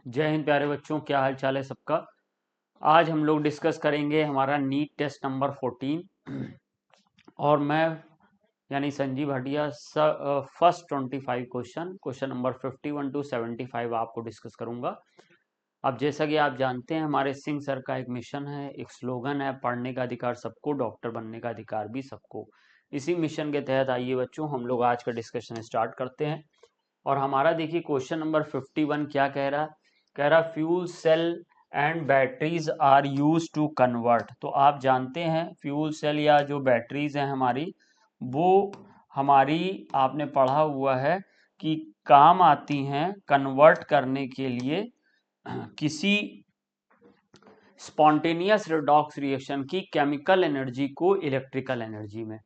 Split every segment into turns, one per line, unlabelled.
जय हिंद प्यारे बच्चों, क्या हाल चाल है सबका। आज हम लोग डिस्कस करेंगे हमारा नीट टेस्ट नंबर 14 और मैं यानी Sanjeev Hatia first 25 question number 51 to 75 आपको डिस्कस करूंगा। अब जैसा कि आप जानते हैं, हमारे सिंह सर का एक मिशन है, एक स्लोगन है, पढ़ने का अधिकार सबको, डॉक्टर बनने का अधिकार भी सबको। इसी मिशन के तहत आइए बच्चों हम लोग आज का डिस्कशन स्टार्ट करते हैं। और हमारा देखिए क्वेश्चन नंबर 51 क्या कह रहा है। कह रहा fuel cell and batteries are use to convert. तो आप जानते हैं फ्यूल सेल या जो बैटरीज हैं हमारी, वो हमारी आपने पढ़ा हुआ है कि काम आती हैं कन्वर्ट करने के लिए किसी स्पॉन्टेनियस रिडॉक्स रिएक्शन की केमिकल एनर्जी को इलेक्ट्रिकल एनर्जी में।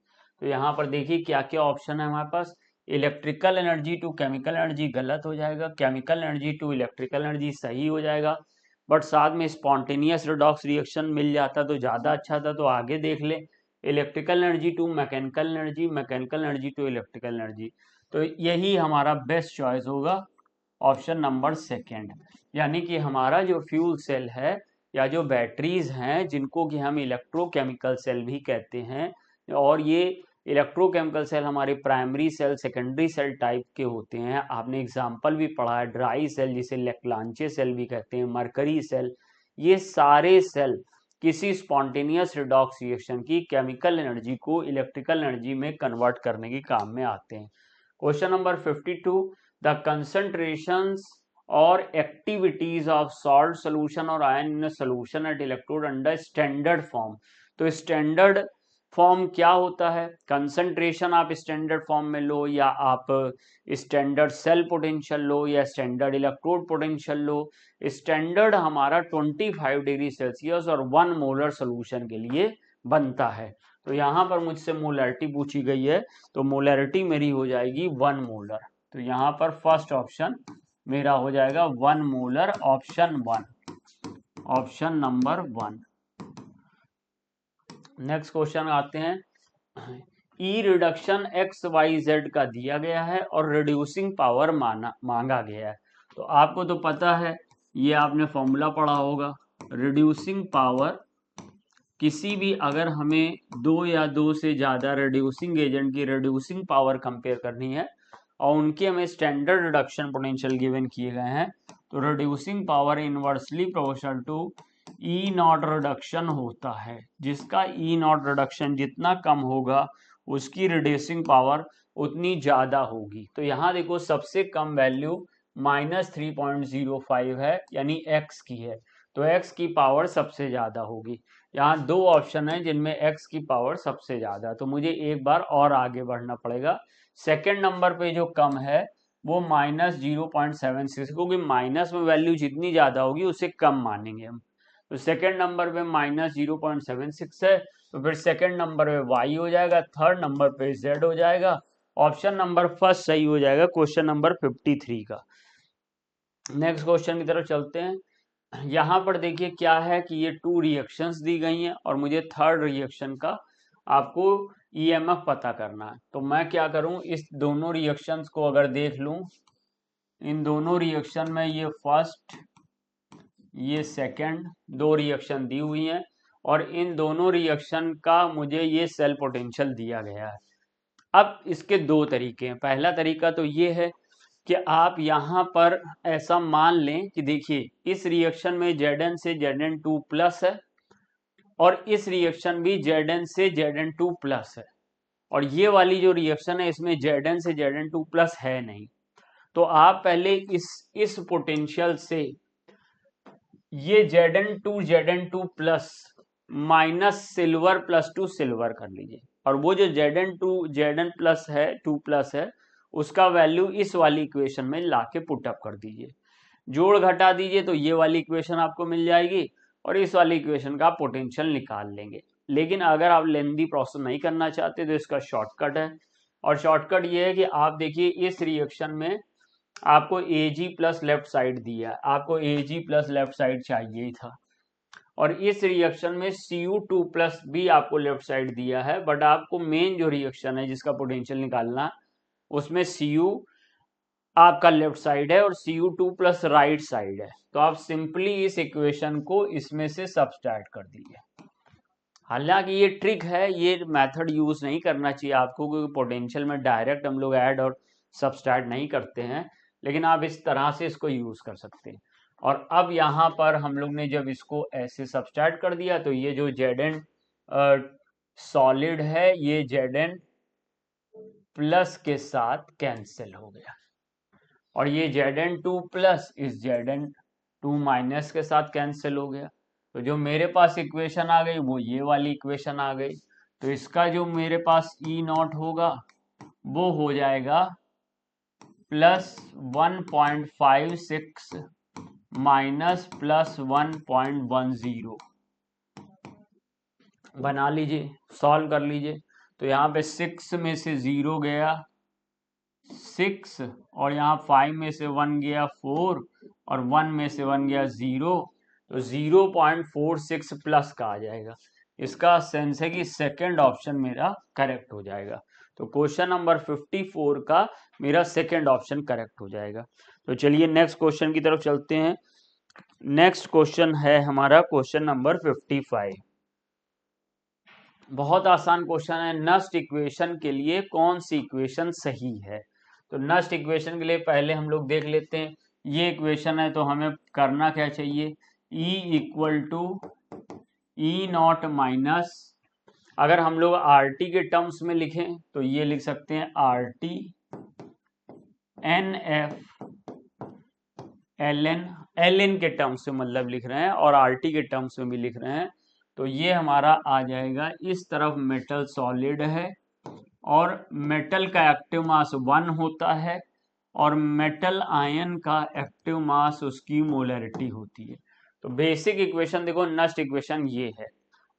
तो यहाँ पर देखिए क्या क्या ऑप्शन है हमारे पास। Electrical energy to chemical energy गलत हो जाएगा, chemical energy to electrical energy सही हो जाएगा। बट साथ में स्पॉन्टेनियस रिडॉक्स रिएक्शन मिल जाता तो ज़्यादा अच्छा था, तो आगे देख ले। Electrical energy to mechanical energy, mechanical energy to electrical energy. तो यही हमारा बेस्ट चॉइस होगा, ऑप्शन नंबर सेकेंड। यानी कि हमारा जो फ्यूल सेल है या जो बैटरीज हैं, जिनको कि हम इलेक्ट्रोकेमिकल सेल भी कहते हैं, और ये इलेक्ट्रोकेमिकल सेल हमारे primary cell secondary cell type के होते हैं। आपने एग्जाम्पल भी पढ़ा है, ड्राई सेल जिसे लेक्लांचे सेल भी कहते हैं, मरकरी सेल। ये सारे सेल किसी स्पॉन्टेनियस रिडॉक्स रिएक्शन की केमिकल एनर्जी को इलेक्ट्रिकल एनर्जी में कन्वर्ट करने के काम में आते हैं। क्वेश्चन नंबर 52, द कंसंट्रेशंस और एक्टिविटीज ऑफ सॉल्ट सोल्यूशन और ion in solution at electrode under standard form. तो स्टैंडर्ड फॉर्म क्या होता है? कंसंट्रेशन आप स्टैंडर्ड फॉर्म में लो, या आप स्टैंडर्ड सेल पोटेंशियल लो, या स्टैंडर्ड इलेक्ट्रोड पोटेंशियल लो। स्टैंडर्ड हमारा 25 डिग्री सेल्सियस और 1 मोलर सोल्यूशन के लिए बनता है। तो यहाँ पर मुझसे मोलैरिटी पूछी गई है, तो मोलैरिटी मेरी हो जाएगी 1 मोलर। तो यहाँ पर फर्स्ट ऑप्शन मेरा हो जाएगा 1 molar, option 1, option number 1। Next question आते हैं। ई रिडक्शन एक्स वाई जेड का दिया गया है और रिड्यूसिंग पावर मांगा गया है। तो आपको तो पता है, ये आपने फॉर्मूला पढ़ा होगा। रिड्यूसिंग पावर, किसी भी अगर हमें दो या दो से ज़्यादा रिड्यूसिंग एजेंट की रिड्यूसिंग पावर कंपेयर करनी है और उनके हमें स्टैंडर्ड रिडक्शन पोटेंशियल गिवन किए गए हैं, तो reducing power inversely proportional to E not reduction होता है। जिसका ई नॉट रिडक्शन जितना कम होगा उसकी रिड्यूसिंग पावर उतनी ज़्यादा होगी। तो यहाँ देखो सबसे कम वैल्यू -3.05 है, यानी x की है, तो x की पावर सबसे ज़्यादा होगी। यहाँ दो ऑप्शन है जिनमें x की पावर सबसे ज़्यादा है, तो मुझे एक बार और आगे बढ़ना पड़ेगा। सेकेंड नंबर पे जो कम है वो -0.76, क्योंकि माइनस में वैल्यू जितनी ज़्यादा होगी उसे कम मानेंगे हम। तो सेकेंड नंबर पे -0.76 है, तो फिर सेकेंड नंबर पे y हो जाएगा, थर्ड नंबर पे z हो जाएगा। ऑप्शन नंबर फर्स्ट सही हो जाएगा क्वेश्चन नंबर 53 का। नेक्स्ट क्वेश्चन की तरफ चलते हैं। यहाँ पर देखिए क्या है कि ये 2 रिएक्शंस दी गई हैं और मुझे थर्ड रिएक्शन का आपको ईएमएफ पता करना है। तो मैं क्या करूं, इस दोनों रिएक्शंस को अगर देख लूं, इन दोनों रिएक्शन में ये फर्स्ट ये सेकंड दो रिएक्शन दी हुई हैं और इन दोनों रिएक्शन का मुझे ये सेल पोटेंशियल दिया गया है। अब इसके दो तरीके हैं। पहला तरीका तो ये है कि आप यहाँ पर ऐसा मान लें कि देखिए इस रिएक्शन में Zn से Zn2 प्लस है और इस रिएक्शन भी Zn से Zn2 प्लस है, और ये वाली जो रिएक्शन है इसमें Zn से Zn2 प्लस है नहीं। तो आप पहले इस पोटेंशियल से ये Zn2 plus minus silver plus two silver कर लीजिए, और वो जो Zn प्लस है 2 प्लस है उसका वैल्यू इस वाली इक्वेशन में लाके पुटअप कर दीजिए, जोड़ घटा दीजिए, तो ये वाली इक्वेशन आपको मिल जाएगी और इस वाली इक्वेशन का पोटेंशियल निकाल लेंगे। लेकिन अगर आप लेंदी प्रोसेस नहीं करना चाहते तो इसका शॉर्टकट है, और शॉर्टकट ये है कि आप देखिए इस रिएक्शन में आपको Ag प्लस लेफ्ट साइड दिया है, आपको Ag प्लस लेफ्ट साइड चाहिए ही था, और इस रिएक्शन में Cu2 प्लस भी आपको लेफ्ट साइड दिया है, बट आपको मेन जो रिएक्शन है जिसका पोटेंशियल निकालना उसमें Cu आपका लेफ्ट साइड है और Cu2 प्लस राइट साइड है, तो आप सिंपली इस इक्वेशन को इसमें से सब्सट्रैक्ट कर दीजिए। हालांकि ये ट्रिक है, ये मेथड यूज नहीं करना चाहिए आपको, क्योंकि पोटेंशियल में डायरेक्ट हम लोग ऐड और सब्सट्रैक्ट नहीं करते हैं, लेकिन आप इस तरह से इसको यूज कर सकते हैं। और अब यहाँ पर हम लोग ने जब इसको ऐसे सब्सट्रैक्ट कर दिया, तो ये जो Zn सॉलिड है, ये Zn प्लस के साथ कैंसिल हो गया, और ये Zn2 प्लस इस Zn2 माइनस के साथ कैंसिल हो गया। तो जो मेरे पास इक्वेशन आ गई वो ये वाली इक्वेशन आ गई। तो इसका जो मेरे पास E0 होगा वो हो जाएगा प्लस 1.56 माइनस प्लस 1.10। बना लीजिए, सॉल्व कर लीजिए। तो यहाँ पे 6 में से 0 गया 6, और यहाँ 5 में से 1 गया 4, और 1 में से 1 गया 0, तो 0.46 प्लस का आ जाएगा। इसका सेंस है कि सेकंड ऑप्शन मेरा करेक्ट हो जाएगा। तो क्वेश्चन नंबर 54 का मेरा सेकंड ऑप्शन करेक्ट हो जाएगा। तो चलिए नेक्स्ट क्वेश्चन की तरफ चलते हैं। नेक्स्ट क्वेश्चन है हमारा क्वेश्चन नंबर 55। बहुत आसान क्वेश्चन है। नस्ट इक्वेशन के लिए कौन सी इक्वेशन सही है? तो नस्ट इक्वेशन के लिए पहले हम लोग देख लेते हैं। ये इक्वेशन है, तो हमें करना क्या चाहिए? E equal to E0 minus, अगर हम लोग RT के टर्म्स में लिखें तो ये लिख सकते हैं RT NF ln के टर्म्स में मतलब लिख रहे हैं, और RT के टर्म्स में भी लिख रहे हैं। तो ये हमारा आ जाएगा, इस तरफ मेटल सॉलिड है और मेटल का एक्टिव मास 1 होता है, और मेटल आयन का एक्टिव मास उसकी मोलरिटी होती है। तो बेसिक इक्वेशन देखो, नस्ट इक्वेशन ये है।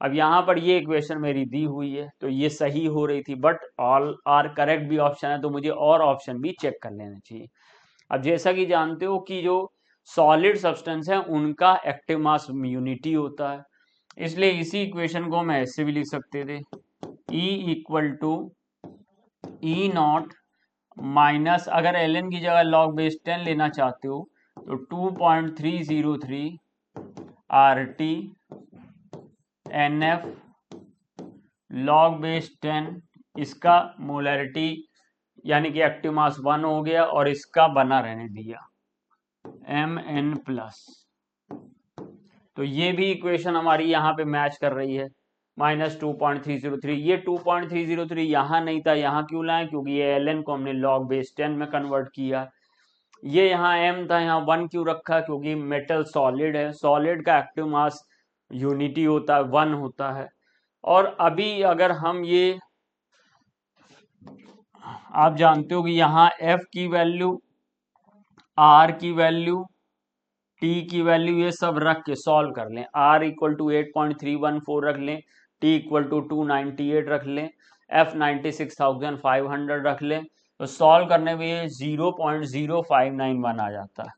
अब यहाँ पर ये इक्वेशन मेरी दी हुई है, तो ये सही हो रही थी, बट ऑल आर करेक्ट भी ऑप्शन है, तो मुझे और ऑप्शन भी चेक कर लेना चाहिए। अब जैसा कि जानते हो कि जो सॉलिड सब्सटेंस है उनका एक्टिव मास यूनिटी होता है, इसलिए इसी इक्वेशन को हम ऐसे भी लिख सकते थे, E equal to E0 minus, अगर ln की जगह log बेस 10 लेना चाहते हो तो 2.303 RT NF log बेस 10, इसका मोलरिटी यानी कि एक्टिव मास 1 हो गया, और इसका बना रहने दिया Mn प्लस। तो ये भी इक्वेशन हमारी यहाँ पे मैच कर रही है, माइनस 2.303। ये 2.303 यहाँ नहीं था, यहाँ क्यों लाए? क्योंकि ये ln को हमने log बेस 10 में कन्वर्ट किया। ये यहाँ m था, यहाँ 1 क्यों रखा? क्योंकि मेटल सॉलिड है, सॉलिड का एक्टिव मास यूनिटी होता है, 1 होता है। और अभी अगर हम ये, आप जानते हो कि यहाँ f की वैल्यू, r की वैल्यू, t की वैल्यू, ये सब रख के सॉल्व कर लें। r इक्वल टू 8.314 रख लें, t इक्वल टू 298 रख लें, f 96,500 रख लें, तो सॉल्व करने में ये 0.0591 आ जाता है।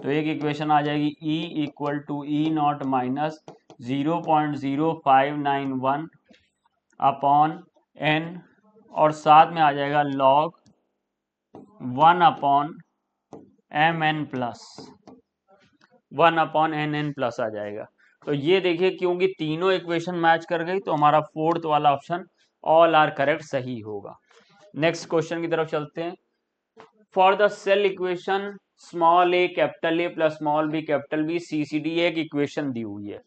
तो एक इक्वेशन आ जाएगी E equal to E0 minus 0.0591 upon n, और साथ में आ जाएगा log 1 अपॉन mn plus 1 upon nn plus आ जाएगा। तो ये देखिए, क्योंकि तीनों इक्वेशन मैच कर गई, तो हमारा फोर्थ वाला ऑप्शन ऑल आर करेक्ट सही होगा। नेक्स्ट क्वेश्चन की तरफ चलते हैं। For the cell equation small a capital A plus small b capital B CCD एक इक्वेशन दी हुई है,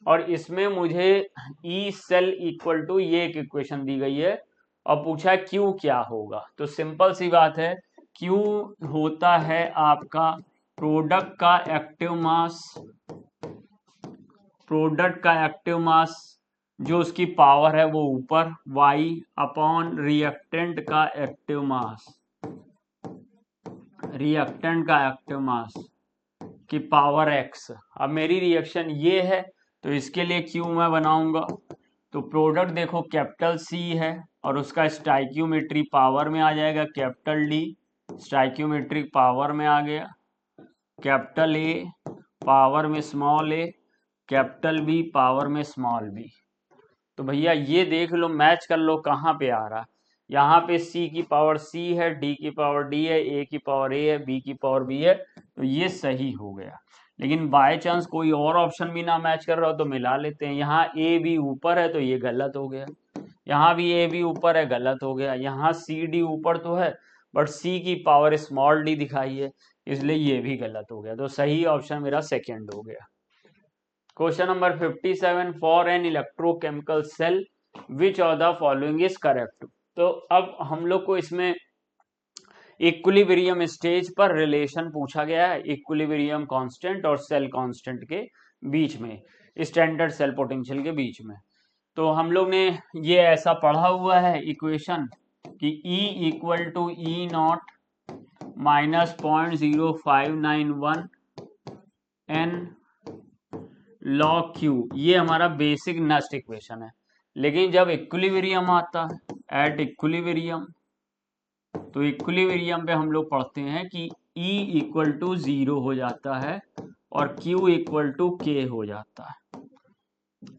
और इसमें मुझे E सेल इक्वल टू ये एक इक्वेशन दी गई है, और पूछा है Q क्या होगा। तो सिंपल सी बात है, Q होता है आपका प्रोडक्ट का एक्टिव मास, जो उसकी पावर है वो ऊपर y अपॉन रिएक्टेंट का एक्टिव मास की पावर x। अब मेरी रिएक्शन ये है, तो इसके लिए Q मैं बनाऊंगा। तो प्रोडक्ट देखो कैपिटल C है, और उसका स्टाइक्योमेट्री पावर में आ जाएगा कैपिटल D, स्टाइक्योमेट्रिक पावर में आ गया कैपिटल A पावर में small a, capital B power में स्मॉल b। तो भैया ये देख लो, मैच कर लो कहाँ पे आ रहा। यहाँ पे c की पावर c है, d की पावर d है, a की पावर a है, b की पावर b है, तो ये सही हो गया। लेकिन बाय चांस कोई और ऑप्शन भी ना मैच कर रहा हो तो मिला लेते हैं। यहाँ a भी ऊपर है तो ये गलत हो गया, यहाँ भी a भी ऊपर है, गलत हो गया। यहाँ c d ऊपर तो है बट c की पावर स्मॉल d दिखाई है, इसलिए ये भी गलत हो गया। तो सही ऑप्शन मेरा सेकेंड हो गया। Question number 57, for an electrochemical cell which of the following is correct. तो अब हम लोग को इसमें इक्विलिब्रियम स्टेज पर रिलेशन पूछा गया है, इक्विलिब्रियम कांस्टेंट और सेल कांस्टेंट के बीच में, स्टैंडर्ड सेल पोटेंशियल के बीच में। तो हम लोग ने ये ऐसा पढ़ा हुआ है इक्वेशन कि E equal to E not minus 0.0591 n log Q, ये हमारा बेसिक नस्ट इक्वेशन है। लेकिन जब इक्विलिब्रियम आता है, एट इक्विलिब्रियम, तो इक्विलिब्रियम पे हम लोग पढ़ते हैं कि E इक्वल टू 0 हो जाता है और Q इक्वल टू K हो जाता है।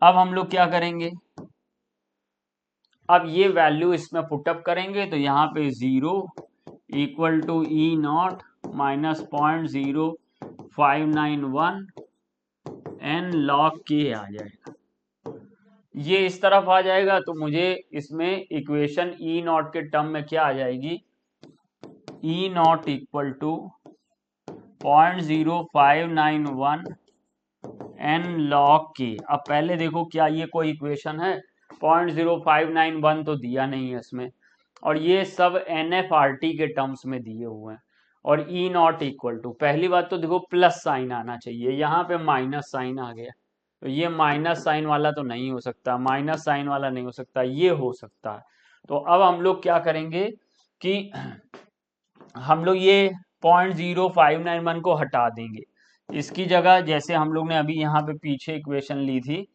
अब हम लोग क्या करेंगे, अब ये वैल्यू इसमें पुटअप करेंगे तो यहाँ पे 0 equal to E not minus 0.0591 n log K आ जाएगा। ये इस तरफ आ जाएगा तो मुझे इसमें इक्वेशन ई नॉट के टर्म में क्या आ जाएगी, E not equal to 0.0591 n log K। अब पहले देखो क्या ये कोई इक्वेशन है, 0.0591 तो दिया नहीं है इसमें, और ये सब NFRT के टर्म्स में दिए हुए हैं। और ई नॉट इक्वल टू, पहली बात तो देखो प्लस साइन आना चाहिए, यहाँ पे माइनस साइन आ गया, तो ये माइनस साइन वाला तो नहीं हो सकता, माइनस साइन वाला नहीं हो सकता, ये हो सकता है। तो अब हम लोग क्या करेंगे कि हम लोग ये 0.0591 को हटा देंगे, इसकी जगह जैसे हम लोग ने अभी यहाँ पे पीछे इक्वेशन ली थी,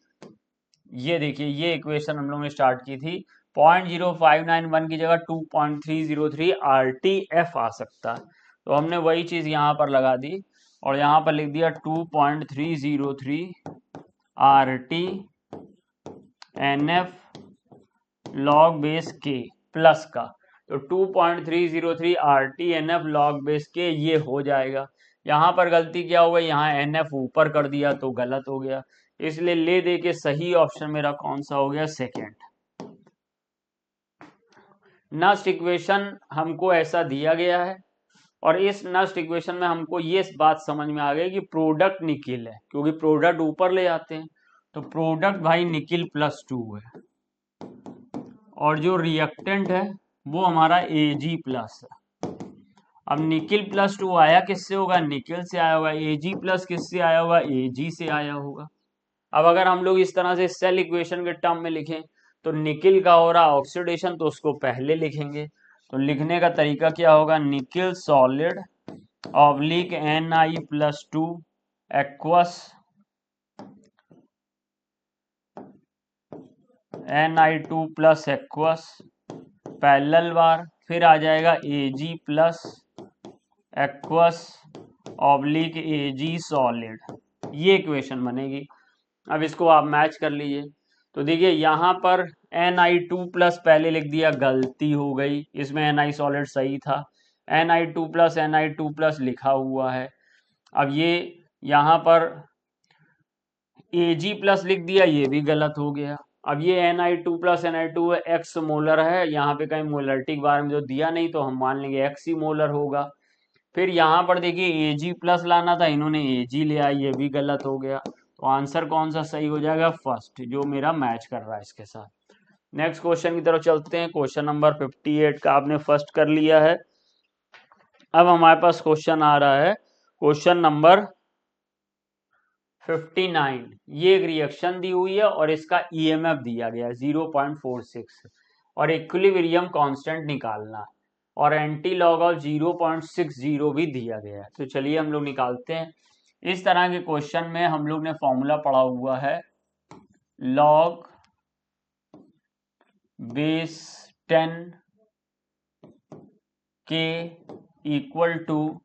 ये देखिए ये इक्वेशन हम लोग ने स्टार्ट की थी, 0.0591 की जगह 2.303 RTF आ सकता है, तो हमने वही चीज यहाँ पर लगा दी और यहाँ पर लिख दिया 2.303 RT NF log base K plus का, तो 2.303 RT NF log base K ये हो जाएगा। यहाँ पर गलती क्या हो गई, यहाँ NF ऊपर कर दिया तो गलत हो गया, इसलिए ले दे के सही ऑप्शन मेरा कौन सा हो गया, सेकेंड। नस्ट इक्वेशन हमको ऐसा दिया गया है और इस नस्ट इक्वेशन में हमको ये बात समझ में आ गई कि प्रोडक्ट निकिल है, क्योंकि प्रोडक्ट ऊपर ले आते हैं, तो प्रोडक्ट भाई निकिल +2 है और जो रिएक्टेंट है वो हमारा Ag+ है। अब निकिल +2 आया किससे होगा, निकिल से आया होगा, Ag+ किससे आया होगा, Ag से आया होगा। अब अगर हम लोग इस तरह से सेल इक्वेशन के टर्म में लिखें तो निकिल का हो रहा ऑक्सीडेशन, तो उसको पहले लिखेंगे, तो लिखने का तरीका क्या होगा, nickel solid oblique Ni+2 aqueous Ni2+ aqueous parallel bar, फिर आ जाएगा Ag+ aqueous oblique Ag solid, ये इक्वेशन बनेगी। अब इसको आप मैच कर लीजिए, तो देखिए यहाँ पर Ni2+ पहले लिख दिया, गलती हो गई, इसमें Ni सॉलिड सही था, Ni2+ लिखा हुआ है। अब ये यहाँ पर Ag+ लिख दिया, ये भी गलत हो गया। अब ये Ni2+ Ni2 एक्स मोलर है, यहाँ पे कहीं मोलरिटी के बारे में जो दिया नहीं तो हम मान लेंगे एक्स ही मोलर होगा। फिर यहाँ पर देखिए Ag+ लाना था, इन्होंने Ag ले आई, ये भी गलत हो गया। तो आंसर कौन सा सही हो जाएगा, फर्स्ट, जो मेरा मैच कर रहा है इसके साथ। नेक्स्ट क्वेश्चन की तरफ चलते हैं। क्वेश्चन नंबर 58 का आपने फर्स्ट कर लिया है। अब हमारे पास क्वेश्चन आ रहा है क्वेश्चन नंबर 59। ये एक रिएक्शन दी हुई है और इसका EMF दिया गया है 0.46 और इक्विलिब्रियम कांस्टेंट निकालना है और एंटी लॉग ऑफ 0.60 भी दिया गया है। तो चलिए हम लोग निकालते हैं। इस तरह के क्वेश्चन में हम लोग ने फॉर्मूला पढ़ा हुआ है, लॉग बेस 10 के इक्वल टू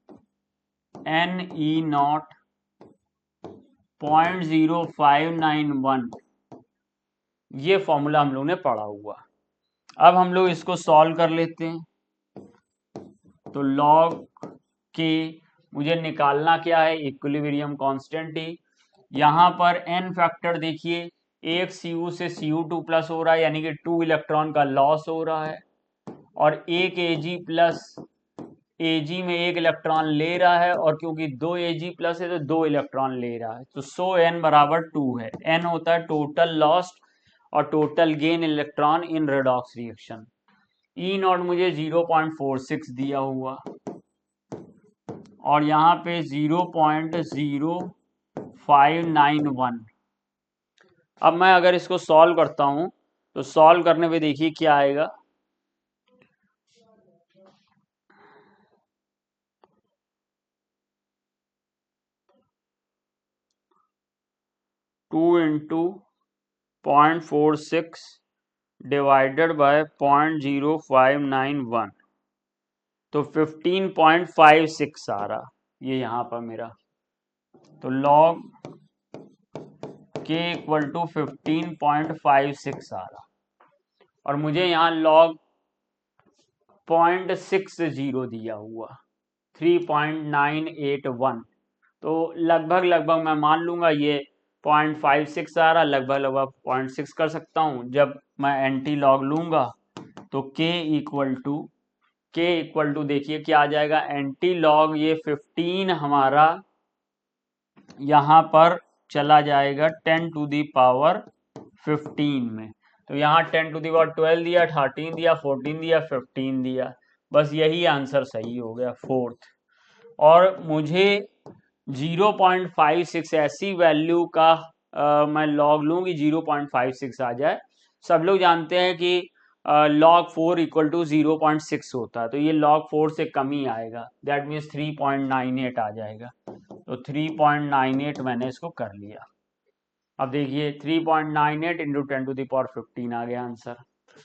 Ne0 0.0591, ये फॉर्मूला हम लोग ने पढ़ा हुआ। अब हम लोग इसको सॉल्व कर लेते हैं। तो log के मुझे निकालना क्या है, इक्विलिब्रियम कांस्टेंट ही। यहाँ पर n फैक्टर देखिए, एक Cu से Cu2 प्लस हो रहा है, यानी कि 2 इलेक्ट्रॉन का लॉस हो रहा है, और एक Ag प्लस, Ag में एक इलेक्ट्रॉन ले रहा है, और क्योंकि 2 Ag प्लस है तो 2 इलेक्ट्रॉन ले रहा है, तो सो n बराबर 2 है। n होता है टोटल लॉस्ट और total gain electron in redox reaction. E not मुझे 0.46 दिया हुआ, और यहाँ पे 0.0591। अब मैं अगर इसको सॉल्व करता हूं तो सॉल्व करने पे देखिए क्या आएगा। 2 इंटू 0.46 डिवाइडेड बाय 0.0591, तो 15.56 आ रहा ये यहाँ पर मेरा। तो log k इक्वल टू 15.56 आ रहा, और मुझे यहाँ log 0.60 दिया हुआ, 3.981। तो लगभग मैं मान लूंगा ये 0.56 आ रहा, लगभग 0.6 कर सकता हूँ। जब मैं एंटी लॉग लूंगा तो k इक्वल टू देखिए क्या आ जाएगा, एंटी लॉग ये 15 हमारा यहाँ पर चला जाएगा 10 टू दी पावर 15 में। तो यहाँ 10 टू दी पावर 12 दिया, 13 दिया, 14 दिया, 15 दिया, बस यही आंसर सही हो गया, फोर्थ। और मुझे 0.56 ऐसी वैल्यू का मैं लॉग लूँ कि 0.56 आ जाए। सब लोग जानते हैं कि log 4 इक्वल टू 0.6 होता है, तो ये log 4 से कम ही आएगा, दैट मीन्स 3.98 आ जाएगा। तो 3.98 मैंने इसको कर लिया। अब देखिए 3.98 इंटू 10 टू द पावर 15 आ गया आंसर।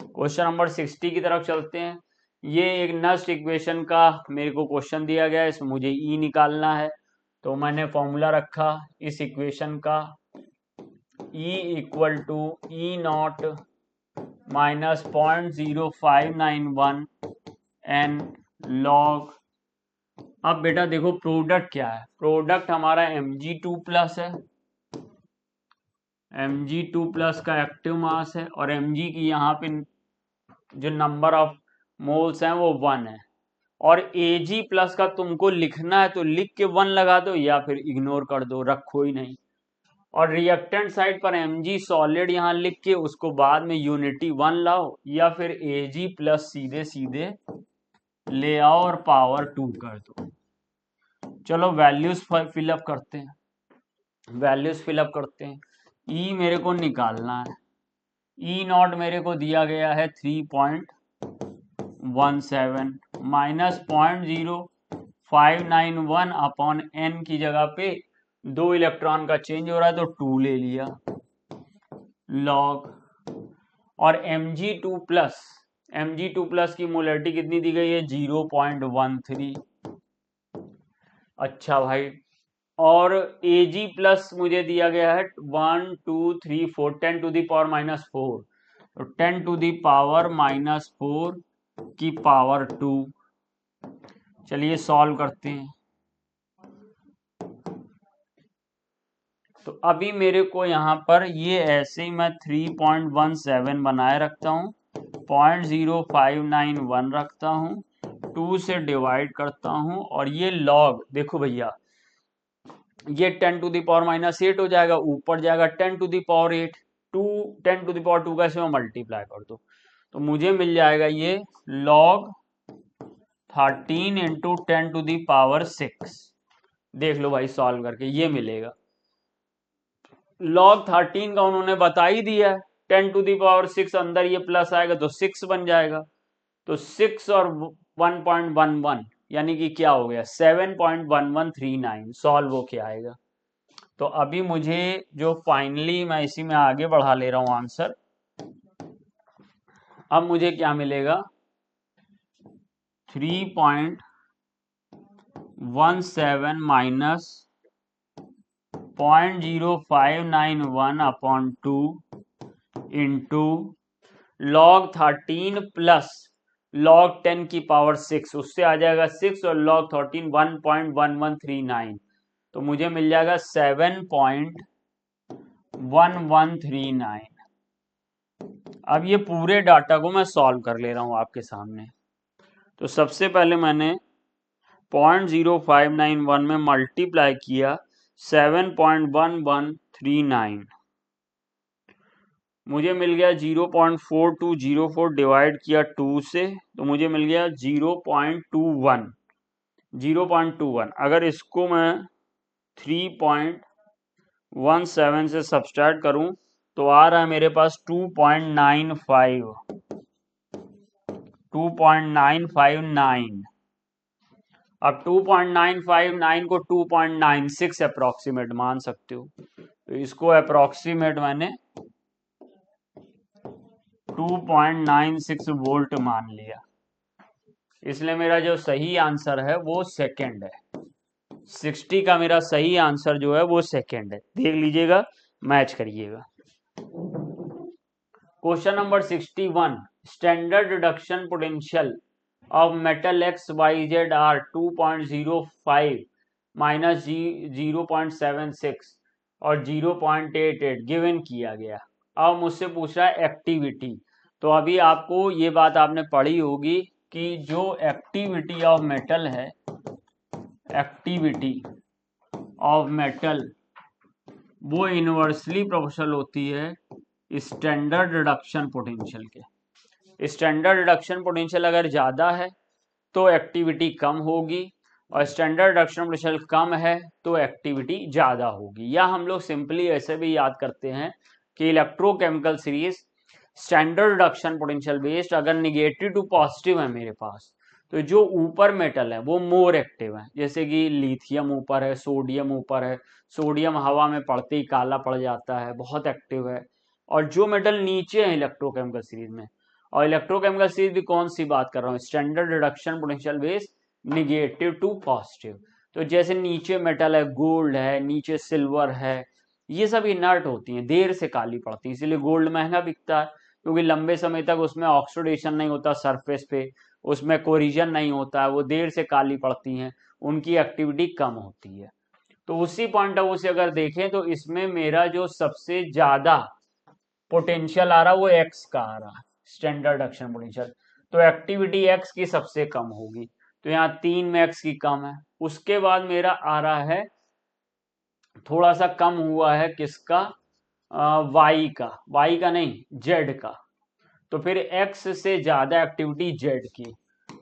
क्वेश्चन नंबर 60 की तरफ चलते हैं। ये एक नस्ट इक्वेशन का मेरे को क्वेश्चन दिया गया है, इसमें मुझे ई निकालना है। तो मैंने फॉर्मूला रखा इस इक्वेशन का, E equal to E not minus 0.0591 n log. अब बेटा देखो प्रोडक्ट क्या है, प्रोडक्ट हमारा Mg2 प्लस है, Mg2 प्लस का एक्टिव मास है, और Mg की यहाँ पे जो नंबर ऑफ मोल्स हैं वो 1 है, और Ag प्लस का तुमको लिखना है तो लिख के 1 लगा दो, या फिर इग्नोर कर दो, रखो ही नहीं। और रिएक्टेंट साइड पर Mg सॉलिड यहाँ लिख के उसको बाद में यूनिटी 1 लाओ, या फिर Ag प्लस सीधे सीधे ले आओ और पावर 2 कर दो। चलो वैल्यूज फिलअप करते हैं, ई मेरे को निकालना है। ई नॉट मेरे को दिया गया है 3.17 माइनस 0.0591 अपॉन एन की जगह पे 2 इलेक्ट्रॉन का चेंज हो रहा है तो 2 ले लिया लॉग। और Mg2 प्लस की मोलरिटी कितनी दी गई है, 0.13। अच्छा भाई, और Ag प्लस मुझे दिया गया है 1 2 3 4 10 टू दी पावर माइनस 4, तो 10 टू दी पावर माइनस 4 की पावर 2। चलिए सॉल्व करते हैं। तो अभी मेरे को यहाँ पर ये ऐसे ही मैं 3.17 बनाए रखता हूँ, 0.0591 रखता हूँ, 2 से डिवाइड करता हूँ, और ये लॉग देखो भैया, ये 10 टू द पावर माइनस 8 हो जाएगा, ऊपर जाएगा 10 to the power 8, 10 to the power 2 का इसमें मल्टीप्लाई कर दो, तो मुझे मिल जाएगा ये log 13 into 10 to the power 6। देख लो भाई सॉल्व करके ये मिलेगा। लॉग 13 का उन्होंने बता ही दिया है, 10 टू द पावर 6 अंदर ये प्लस आएगा तो 6 बन जाएगा, तो 6 और 1.11 यानी कि क्या हो गया 7.1139 सॉल्व हो के आएगा। तो अभी मुझे जो फाइनली मैं इसी में आगे बढ़ा ले रहा हूं आंसर। अब मुझे क्या मिलेगा 3.17 minus 0.0591 upon 2 into log 13 plus log 10 की पावर 6, उससे आ जाएगा 6 और log 13 1.1139, तो मुझे मिल जाएगा 7.1139। अब ये पूरे डाटा को मैं सॉल्व कर ले रहा हूं आपके सामने। तो सबसे पहले मैंने 0.0591 में मल्टीप्लाई किया 7.1139, मुझे मिल गया 0.4204 डिवाइड किया 2 से, तो मुझे मिल गया 0.21। अगर इसको मैं 3.17 से सब्सट्रैक्ट करूं तो आ रहा है मेरे पास 2.959। अब 2.959 को 2.96 अप्रोक्सीमेट मान सकते हो, तो इसको अप्रोक्सीमेट मैंने 2.96 वोल्ट मान लिया, इसलिए मेरा जो सही आंसर है वो सेकंड है। 60 का मेरा सही आंसर जो है वो सेकंड है, देख लीजिएगा, मैच करिएगा। Question number 61, standard reduction potential of metal X Y Z are 2.05 minus 0.76 और 0.88 गिवन किया गया। अब मुझसे पूछ रहा है एक्टिविटी, तो अभी आपको ये बात आपने पढ़ी होगी कि जो एक्टिविटी ऑफ मेटल है, एक्टिविटी ऑफ मेटल वो इनवर्सली प्रोपोर्शनल होती है स्टैंडर्ड रिडक्शन पोटेंशियल के। स्टैंडर्ड रिडक्शन पोटेंशियल अगर ज़्यादा है तो एक्टिविटी कम होगी, और स्टैंडर्ड रिडक्शन पोटेंशियल कम है तो एक्टिविटी ज़्यादा होगी। या हम लोग सिंपली ऐसे भी याद करते हैं कि electrochemical series standard reduction potential based अगर निगेटिव टू पॉजिटिव है मेरे पास, तो जो ऊपर मेटल है वो मोर एक्टिव है, जैसे कि लिथियम ऊपर है, सोडियम ऊपर है, सोडियम हवा में पड़ते ही काला पड़ जाता है, बहुत एक्टिव है। और जो मेटल नीचे है इलेक्ट्रोकेमिकल सीरीज में, और इलेक्ट्रोकेमिकल सीरीज भी कौन सी बात कर रहा हूँ, standard reduction potential based negative to positive. तो जैसे नीचे मेटल है, गोल्ड है, नीचे सिल्वर है, ये सब इनर्ट होती हैं, देर से काली पड़ती है, इसीलिए गोल्ड महंगा बिकता है, क्योंकि लंबे समय तक उसमें ऑक्सीडेशन नहीं होता, सरफेस पे उसमें कोरिजन नहीं होता है, वो देर से काली पड़ती हैं, उनकी एक्टिविटी कम होती है। तो उसी पॉइंट ऑफ व्यू से अगर देखें तो इसमें मेरा जो सबसे ज्यादा पोटेंशियल आ रहा वो एक्स का आ रहा, स्टैंडर्ड रिडक्शन पोटेंशियल, तो एक्टिविटी एक्स की सबसे कम होगी, तो यहाँ 3 में एक्स की कम है। उसके बाद मेरा आ रहा है थोड़ा सा कम हुआ है किसका, वाई का नहीं, जेड का, तो फिर एक्स से ज्यादा एक्टिविटी जेड की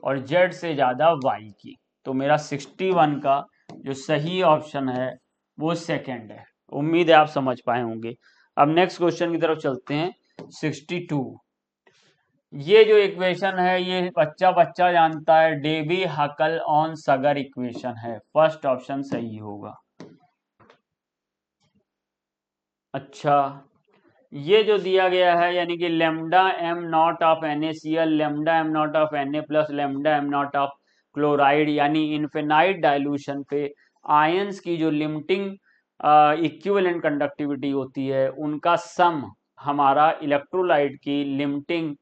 और जेड से ज्यादा वाई की, तो मेरा 61 का जो सही ऑप्शन है वो सेकंड है। उम्मीद है आप समझ पाए होंगे। अब नेक्स्ट क्वेश्चन की तरफ चलते हैं। 62, ये जो इक्वेशन है ये बच्चा बच्चा जानता है, डेवी हकल ऑन सगर इक्वेशन है, फर्स्ट ऑप्शन सही होगा। अच्छा, ये जो दिया गया है यानी कि lambda M not of NaCl, lambda M not of Na plus lambda M not of chloride, यानी इन्फिनाइट डाइल्यूशन पे आयंस की जो लिमिटिंग इक्विवेलेंट कंडक्टिविटी होती है उनका सम हमारा इलेक्ट्रोलाइट की लिमिटिंग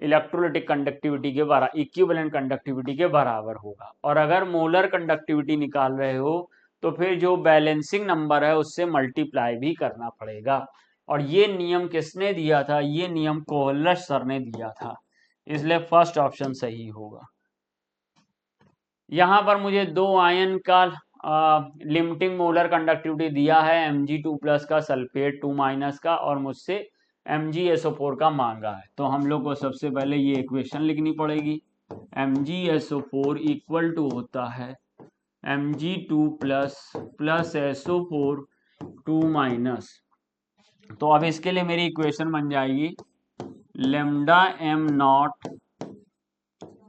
इलेक्ट्रोलाइटिक कंडक्टिविटी के बराबर, इक्विवेलेंट कंडक्टिविटी के बराबर होगा। और अगर मोलर कंडक्टिविटी निकाल रहे हो तो फिर जो बैलेंसिंग नंबर है उससे मल्टीप्लाई भी करना पड़ेगा। और ये नियम किसने दिया था, ये नियम कोहलर सर ने दिया था, इसलिए फर्स्ट ऑप्शन सही होगा। यहां पर मुझे 2 आयन का लिमिटिंग मोलर कंडक्टिविटी दिया है, Mg2+ का, सल्फेट 2- का, और मुझसे MgSO4 का मांगा है, तो हम लोग को सबसे पहले ये इक्वेशन लिखनी पड़ेगी। MgSO4 इक्वल टू होता है Mg2+ SO4 2-, तो अब इसके लिए मेरी इक्वेशन बन जाएगी lambda M not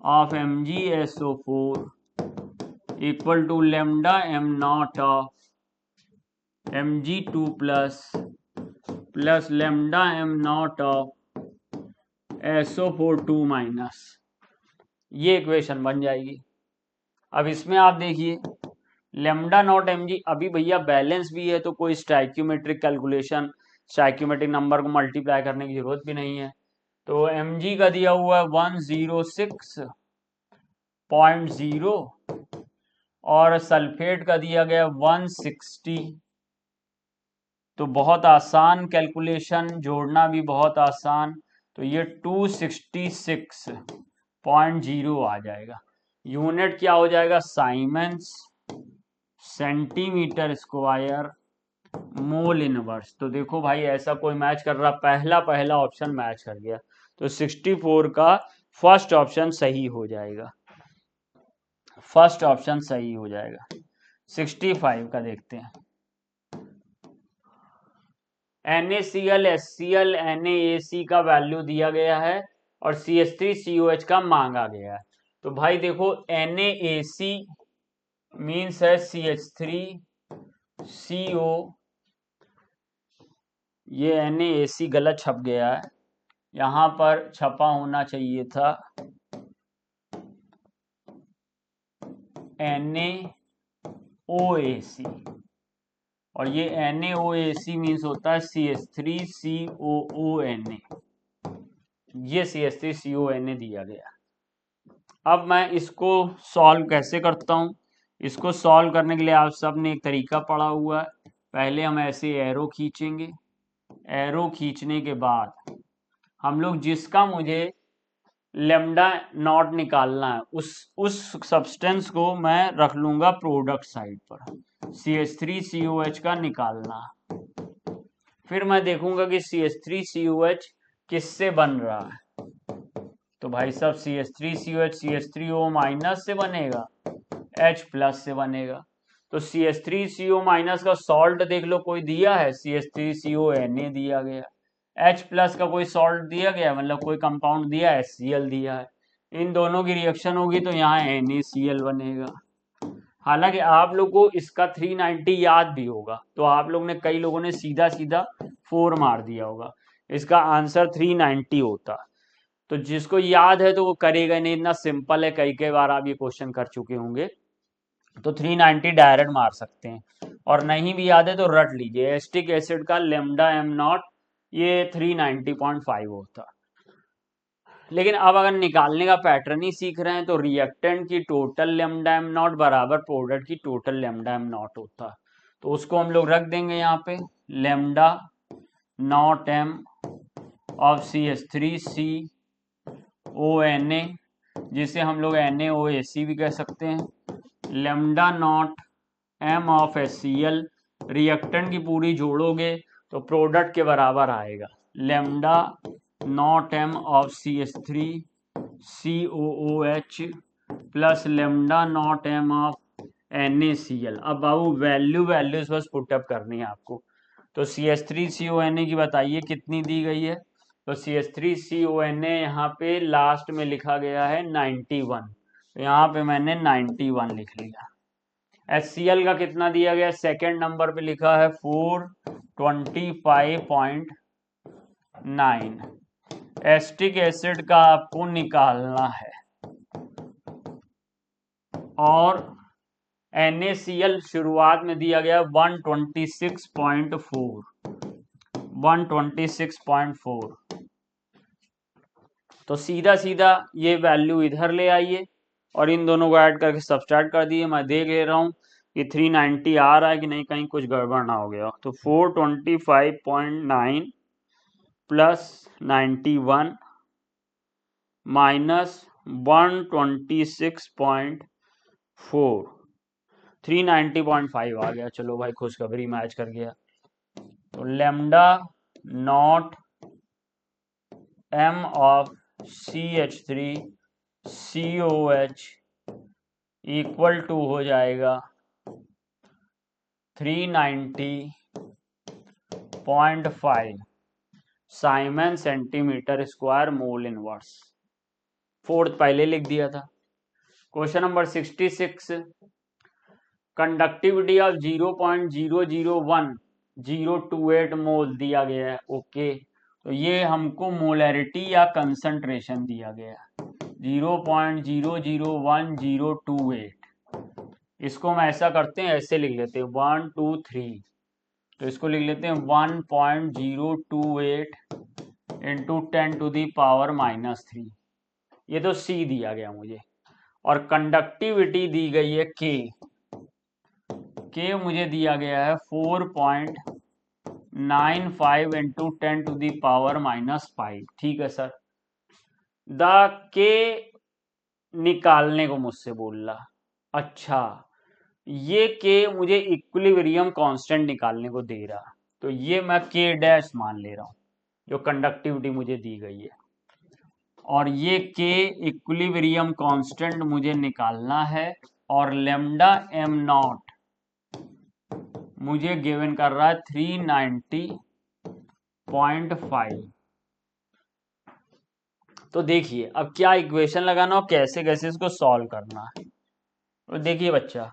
of MgSO4 equal to lambda M not of Mg2+ lambda M not of SO4 2-। ये इक्वेशन बन जाएगी। अब इसमें आप देखिए लेमडा नॉट Mg, अभी भैया बैलेंस भी है तो कोई स्टाइक्योमेट्रिक कैलकुलेशन, स्टाइक्योमेट्रिक नंबर को मल्टीप्लाई करने की जरूरत भी नहीं है, तो mg का दिया हुआ है 106.0 और सल्फेट का दिया गया 160। तो बहुत आसान कैलकुलेशन, जोड़ना भी बहुत आसान। तो ये 266.0 आ जाएगा। यूनिट क्या हो जाएगा? साइमेंस सेंटीमीटर स्क्वायर मोल इनवर्स। तो देखो भाई ऐसा कोई मैच कर रहा, पहला ऑप्शन मैच कर गया। तो 64 का फर्स्ट ऑप्शन सही हो जाएगा, फर्स्ट ऑप्शन सही हो जाएगा। 65 का देखते हैं। NaCl HCl NaAC का वैल्यू दिया गया है और CH3COH का मांगा गया है। तो भाई देखो NaAC मीन्स है CH3CO, ये NaAC गलत छप गया है, यहां पर छपा होना चाहिए था NaOAC, और ये NaOAC मीन्स होता है CH3COONA, ये CH3CONA दिया गया। अब मैं इसको सॉल्व कैसे करता हूं? इसको सॉल्व करने के लिए आप सब ने एक तरीका पढ़ा हुआ है। पहले हम ऐसे एरो खींचेंगे, एरो खींचने के बाद हम लोग जिसका मुझे लेमडा नॉट निकालना है उस सब्सटेंस को मैं रख लूंगा प्रोडक्ट साइड पर, CH3COH का निकालना। फिर मैं देखूंगा कि CH3COH किससे बन रहा है। तो भाई साहब CH3COH CH3O माइनस से बनेगा, H प्लस से बनेगा। तो CH3CO माइनस का सॉल्ट देख लो, कोई दिया है? CH3CONA दिया गया। H प्लस का कोई सॉल्ट दिया गया, मतलब कोई कंपाउंड दिया है? HCl दिया है। इन दोनों की रिएक्शन होगी तो यहाँ NaCl बनेगा। हालांकि आप लोग को इसका 390 याद भी होगा, तो आप लोग ने, कई लोगों ने सीधा सीधा 4 मार दिया होगा, इसका आंसर 390 होता। तो जिसको याद है तो वो करेगा नहीं, इतना सिंपल है, कई कई बार आप ये क्वेश्चन कर चुके होंगे। तो 390 डायरेक्ट मार सकते हैं, और नहीं भी याद है तो रट लीजिए, एस्टिक एसिड का लेमडा एम नॉट ये 390.5 होता। लेकिन अब अगर निकालने का पैटर्न ही सीख रहे हैं तो रिएक्टेंट की टोटल लेमडा एम नॉट बराबर प्रोडक्ट की टोटल लेमडा एम नॉट होता। तो उसको हम लोग रख देंगे यहाँ पे, lambda not M of CH3CONA, जिसे हम लोग NaOAC भी कह सकते हैं, lambda not M of HCl, reactant की पूरी जोड़ोगे तो प्रोडक्ट के बराबर आएगा, lambda not M of CH3COOH plus lambda not M of NaCl। अब बाबू वैल्यूज बस पुटअप करनी है आपको। तो CH3CONA की बताइए कितनी दी गई है? तो CH3CONA यहाँ पे लास्ट में लिखा गया है 91, तो यहाँ पे मैंने 91 लिख लिया। HCl का कितना दिया गया? सेकेंड नंबर पे लिखा है 425.9। एस्टिक एसिड का आपको निकालना है, और NaCl शुरुआत में दिया गया 126.4, 126.4। तो सीधा सीधा ये वैल्यू इधर ले आइए और इन दोनों को ऐड करके सब्सट्रैक्ट कर दिए। मैं देख ले रहा हूँ कि 390 आ रहा है कि नहीं, कहीं कुछ गड़बड़ ना हो गया। तो 425.9 प्लस 91 माइनस 126.4, 390.5 आ गया। चलो भाई खुशखबरी मैच कर गया। तो lambda not M of CH3COH equal to हो जाएगा 390.5 siemens centimetre square mole inverse. Fourth पहले लिख दिया था। Question number 66, conductivity of 0.001028 mole दिया गया है। ओके, तो ये हमको मोलैरिटी या कंसंट्रेशन दिया गया है 0.001028। इसको हम ऐसा करते हैं, ऐसे लिख लेते हैं 1 2 3, तो इसको लिख लेते हैं 1.028 इंटू 10⁻⁻3। ये तो C दिया गया मुझे, और कंडक्टिविटी दी गई है K मुझे दिया गया है 4.95 इंटू 10⁻⁻5। ठीक है सर। द K निकालने को मुझसे बोल रहा। अच्छा, ये K मुझे इक्विलिब्रियम कांस्टेंट निकालने को दे रहा, तो ये मैं K डैश मान ले रहा हूं जो कंडक्टिविटी मुझे दी गई है, और ये K इक्विलिब्रियम कांस्टेंट मुझे निकालना है, और लेमडा m नॉट मुझे गिवन कर रहा है 390.5। तो देखिए अब क्या इक्वेशन लगाना और कैसे कैसे इसको सॉल्व करना है। तो देखिए बच्चा,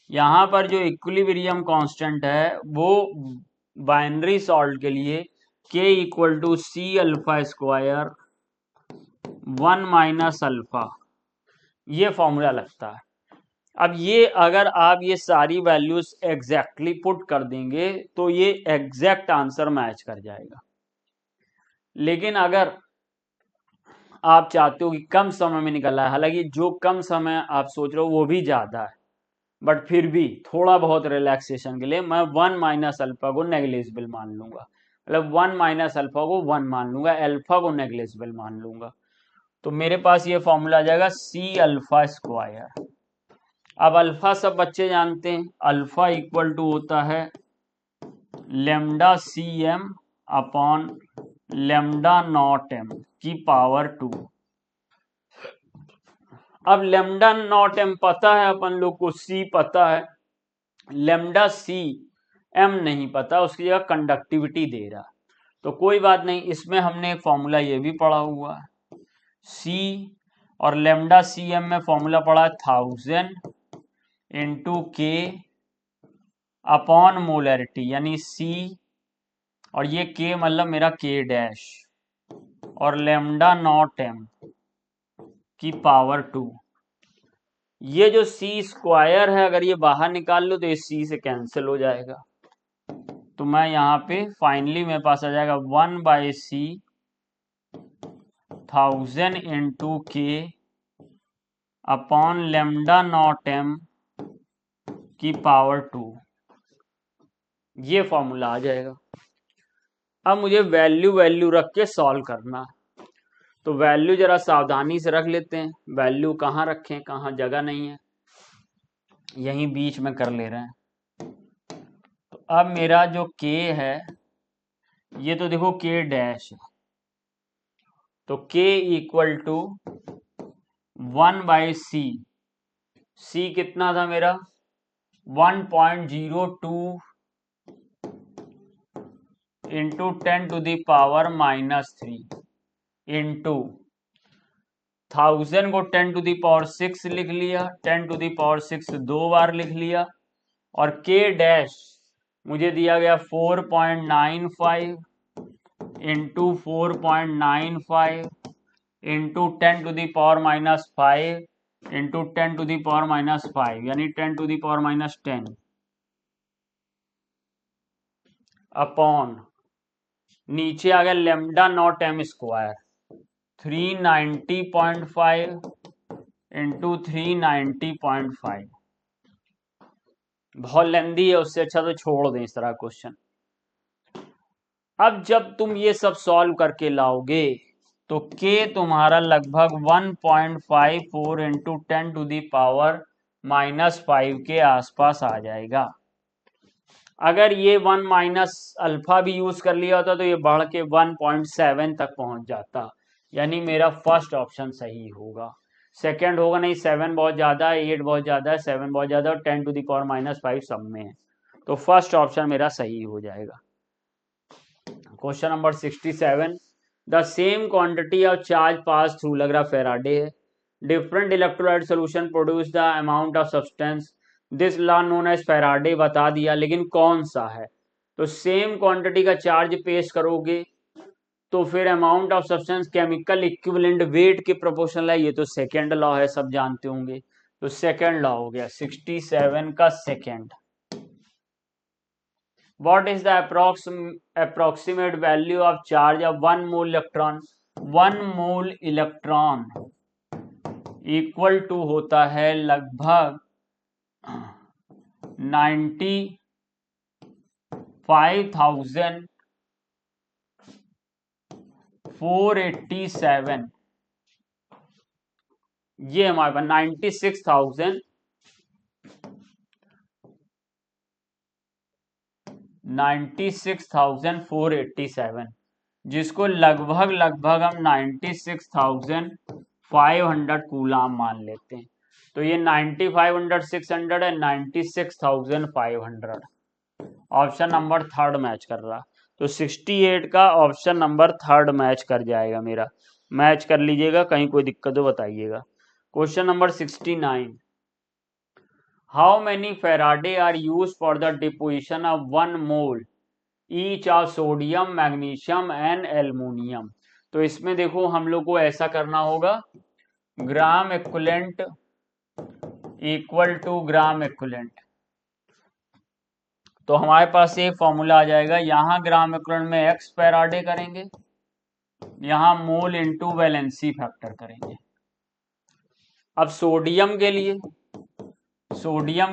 यहाँ पर जो इक्विलिब्रियम कांस्टेंट है वो बाइनरी सॉल्व के लिए K equal to C alpha square 1 minus alpha, ये फॉर्मूला लगता है। अब ये अगर आप ये सारी वैल्यूज एग्जैक्टली पुट कर देंगे तो ये एग्जैक्ट आंसर मैच कर जाएगा। लेकिन अगर आप चाहते हो कि कम समय में निकला है, हालांकि जो कम समय आप सोच रहे हो वो भी ज्यादा है, बट फिर भी थोड़ा बहुत रिलैक्सेशन के लिए मैं 1 माइनस अल्फा को नेग्लिजिबल मान लूंगा, मतलब 1 माइनस अल्फा को 1 मान लूंगा, अल्फा को नेग्लिजिबल मान लूंगा। तो मेरे पास ये फॉर्मूला आ जाएगा C अल्फा स्क्वायर। अब अल्फा सब बच्चे जानते हैं, अल्फा इक्वल टू होता है lambda CM upon lambda naught M की पावर 2। अब लेमडा नॉट M पता है अपन लोग को, C पता है, लेमडा CM नहीं पता, उसकी जगह कंडक्टिविटी दे रहा। तो कोई बात नहीं, इसमें हमने एक फॉर्मूला ये भी पढ़ा हुआ है, C और लेमडा CM में फॉर्मूला पढ़ा 1000 इंटू K अपॉन मोलरिटी, यानी C और ये K मतलब मेरा K डैश और लेमडा नॉट M की पावर 2। ये जो C स्क्वायर है अगर ये बाहर निकाल लो तो ये C से कैंसिल हो जाएगा। तो मैं यहाँ पे फाइनली मेरे पास आ जाएगा 1/C 1000 into K upon lambda naught M की पावर 2, ये फॉर्मूला आ जाएगा। अब मुझे वैल्यू रख के सॉल्व करना, तो वैल्यू जरा सावधानी से रख लेते हैं। वैल्यू कहाँ रखें, कहाँ जगह नहीं है, यहीं बीच में कर ले रहे हैं। तो अब मेरा जो K है ये तो देखो K डैश है, तो K equal to 1/C, C कितना था मेरा 1.02 इंटू 10⁻³ इंटू 1000 को 10⁻6 लिख लिया, 10⁻6 दो बार लिख लिया, और K डैश मुझे दिया गया 4.95 इंटू 4.95 इंटू 10⁻⁻5 इंटू 10⁻⁻5 यानी 10⁻⁻10 अपॉन नीचे आ गया lambda naught M square 390.5 into 390.5। बहुत लेंदी है, उससे अच्छा तो छोड़ दें इस तरह क्वेश्चन। अब जब तुम ये सब सॉल्व करके लाओगे तो K तुम्हारा लगभग 1.54 इंटू 10⁻⁻5 के आसपास आ जाएगा। अगर ये 1 माइनस अल्फा भी यूज कर लिया होता तो ये बढ़ के 1.7 तक पहुंच जाता, यानी मेरा फर्स्ट ऑप्शन सही होगा। सेकंड होगा नहीं, 7 बहुत ज्यादा है, 8 बहुत ज्यादा है, 7 बहुत ज्यादा और 10⁻⁻5 सब में है, तो फर्स्ट ऑप्शन मेरा सही हो जाएगा। Question number 67, the same quantity of charge pass through, लग रहा फेराडे है, different electrolyte solution produce the amount of substance, this law known as Faraday बता दिया, लेकिन कौन सा है। तो सेम क्वांटिटी का चार्ज पेश करोगे तो फिर amount of substance chemical equivalent weight के प्रोपोर्शनल है, ये तो सेकेंड लॉ है, सब जानते होंगे, तो सेकेंड लॉ हो गया 67 का second. What is the approximate value of charge of 1 mole electron? 1 mole electron equal to होता है लगभग 95,487, ये हमारे पास 96,487, जिसको लगभग हम 96,500 कूलाम मान लेते हैं। तो ये 9500 600 है, 96,500 ऑप्शन नंबर थर्ड मैच कर रहा। तो 68 का ऑप्शन नंबर थर्ड मैच कर जाएगा मेरा, मैच कर लीजिएगा, कहीं कोई दिक्कत हो बताइएगा। Question number 69, how many Faraday are use for the deposition of 1 mole each of sodium, magnesium and aluminium. तो इसमें देखो हम लोग को ऐसा करना होगा, gram equivalent equal to gram equivalent. तो हमारे पास एक फॉर्मूला आ जाएगा, यहां ग्राम इक्विवेलेंट में x फेराडे करेंगे, यहां मोल इनटू वैलेंसी फैक्टर करेंगे। अब सोडियम के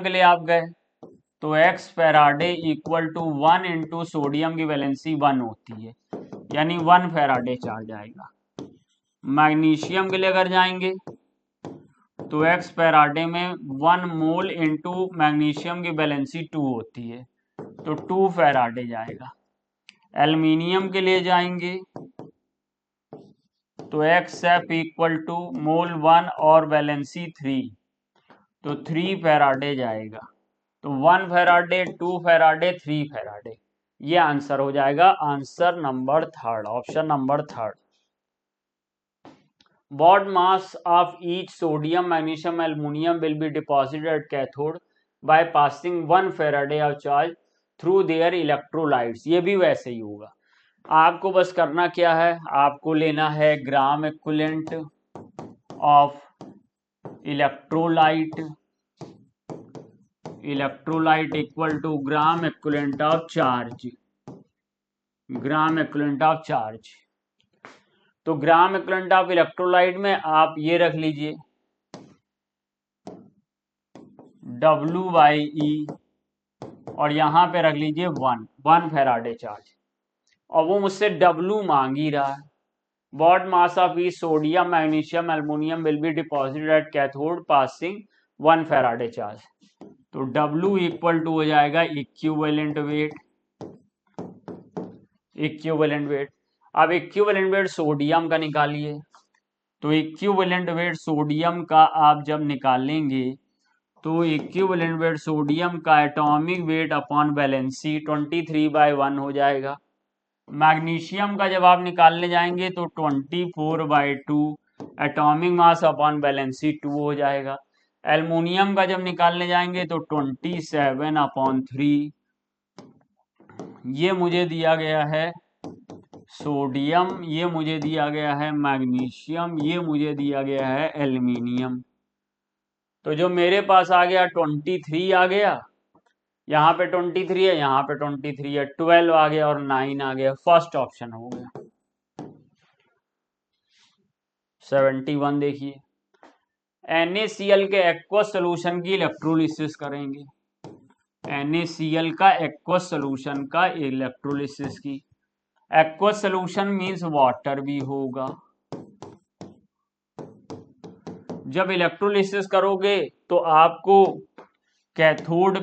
लिए आप गए तो x Faraday equal to 1 into sodium की वैलेंसी 1 होती है, यानी 1 फेराडे चार्ज आएगा। मैग्नीशियम के लिए अगर जाएंगे तो x फेराडे में 1 मोल इंटू मैग्नीशियम की वैलेंसी 2 होती है, तो 2 फेराडे जाएगा। एल्युमिनियम के लिए जाएंगे तो XF इक्वल टू मोल 1 और वैलेंसी 3, तो 3 फेराडे जाएगा। तो 1 फेराडे, 2 फेराडे, 3 फेराडे, ये आंसर हो जाएगा, answer number third, option number third. What mass of each sodium, magnesium, aluminum will be deposited at cathode by passing 1 Faraday of charge through their electrolytes? ये भी वैसे ही होगा। आपको बस करना क्या है, आपको लेना है gram equivalent of electrolyte equal to gram equivalent of charge, gram equivalent of charge. तो ग्राम इक्विवेलेंट ऑफ इलेक्ट्रोलाइट में आप ये रख लीजिए W/E, और यहां पे रख लीजिए 1 फेराडे चार्ज, और वो मुझसे W मांग ही रहा है। What mass of each sodium, magnesium, aluminum will be deposited at cathode passing 1 Faraday charge? तो W इक्वल टू हो जाएगा इक्विवेलेंट वेट। अब इक्विवेलेंट वेट सोडियम का निकालिए, तो इक्विवेलेंट वेट सोडियम का आप जब निकालेंगे तो इक्विवेलेंट वेट सोडियम का एटॉमिक वेट अपॉन वैलेंसी 23/1 हो जाएगा। मैग्नीशियम का जब आप निकालने जाएंगे तो 24/2 एटॉमिक मास अपॉन वैलेंसी 2 हो जाएगा। एल्युमिनियम का जब निकालने जाएंगे तो 27/3, ये मुझे दिया गया है सोडियम, ये मुझे दिया गया है मैग्नीशियम, ये मुझे दिया गया है एल्युमिनियम। तो जो मेरे पास आ गया 23 आ गया, यहाँ पे 23 है, यहाँ पे 23 है, 12 आ गया और 9 आ गया, फर्स्ट ऑप्शन हो गया। 71 देखिए, NaCl के एक्वस सोल्यूशन की इलेक्ट्रोलिसिस करेंगे, NaCl का एक्वस सोल्यूशन का इलेक्ट्रोलिसिस की। एक्वस सोल्यूशन मींस वाटर भी होगा। जब इलेक्ट्रोलिसिस करोगे तो आपको कैथोड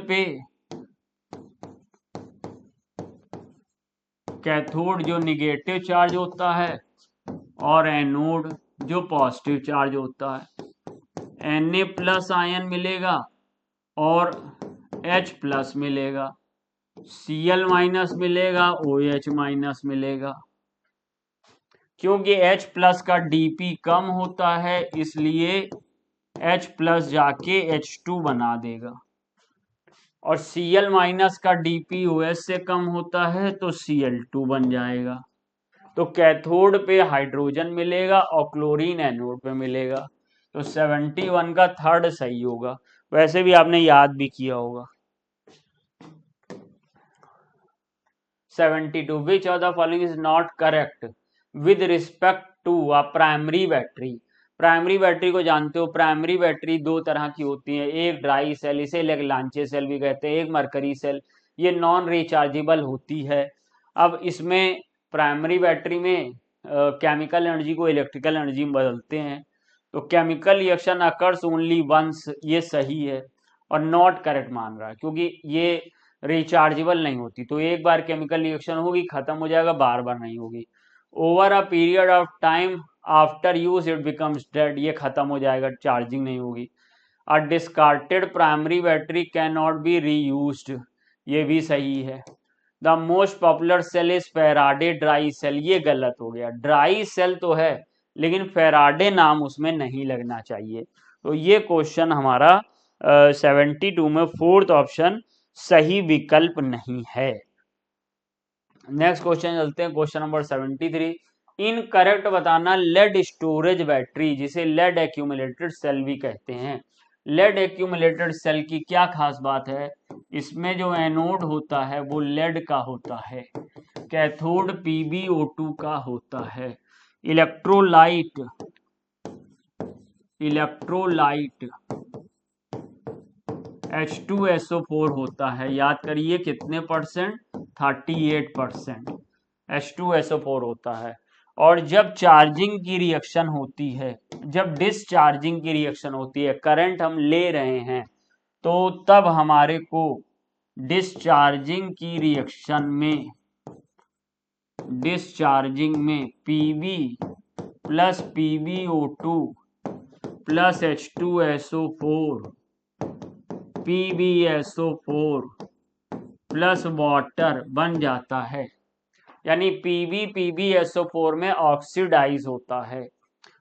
जो निगेटिव चार्ज होता है और एनोड जो पॉजिटिव चार्ज होता है, Na+ आयन मिलेगा और H+ मिलेगा, Cl- मिलेगा, OH- मिलेगा। क्योंकि H+ का dP कम होता है इसलिए H+ जाके H2 बना देगा, और Cl- का dP OH से कम होता है तो Cl2 बन जाएगा। तो कैथोड पे हाइड्रोजन मिलेगा और क्लोरीन एनोड पे मिलेगा। तो 71 का थर्ड सही होगा, वैसे भी आपने याद भी किया होगा। 72 which of the following is not correct with respect to a primary battery. Primary battery को जानते हो, प्राइमरी बैटरी दो तरह की होती है, एक ड्राई सेल, इसे लैग्रांजे सेल भी कहते हैं, एक मरकरी सेल, ये नॉन रिचार्जेबल होती है। अब इसमें प्राइमरी बैटरी में केमिकल एनर्जी को इलेक्ट्रिकल एनर्जी में बदलते हैं, तो chemical reaction occurs only once, ये सही है, और नॉट करेक्ट मान रहा है क्योंकि ये रिचार्जेबल नहीं होती, तो एक बार केमिकल रिएक्शन होगी खत्म हो जाएगा, बार बार नहीं होगी। Over a period of time after use it becomes dead, ये खत्म हो जाएगा, चार्जिंग नहीं होगी। A discarded primary battery can not be reused, ये भी सही है। The most popular cell is Faraday dry cell, ये गलत हो गया, ड्राई सेल तो है लेकिन फेराडे नाम उसमें नहीं लगना चाहिए। तो ये क्वेश्चन हमारा 72 में फोर्थ ऑप्शन सही विकल्प नहीं है। नेक्स्ट क्वेश्चन चलते हैं, क्वेश्चन नंबर 73। इनकरेक्ट बताना लेड स्टोरेज बैटरी, जिसे लेड एक्यूमुलेटेड सेल भी कहते हैं। लेड एक्यूमुलेटेड सेल की क्या खास बात है, इसमें जो एनोड होता है वो लेड का होता है, कैथोड PbO2 का होता है, इलेक्ट्रोलाइट H2SO4 होता है, याद करिए कितने परसेंट, 38% H2SO4 होता है। और जब चार्जिंग की रिएक्शन होती है, जब डिस्चार्जिंग की रिएक्शन होती है, करंट हम ले रहे हैं, तो तब हमारे को डिस्चार्जिंग की रिएक्शन में Pb plus PbO2 plus H2SO4 PbSO4 plus water बन जाता है, यानी PbSO4 में ऑक्सीडाइज होता है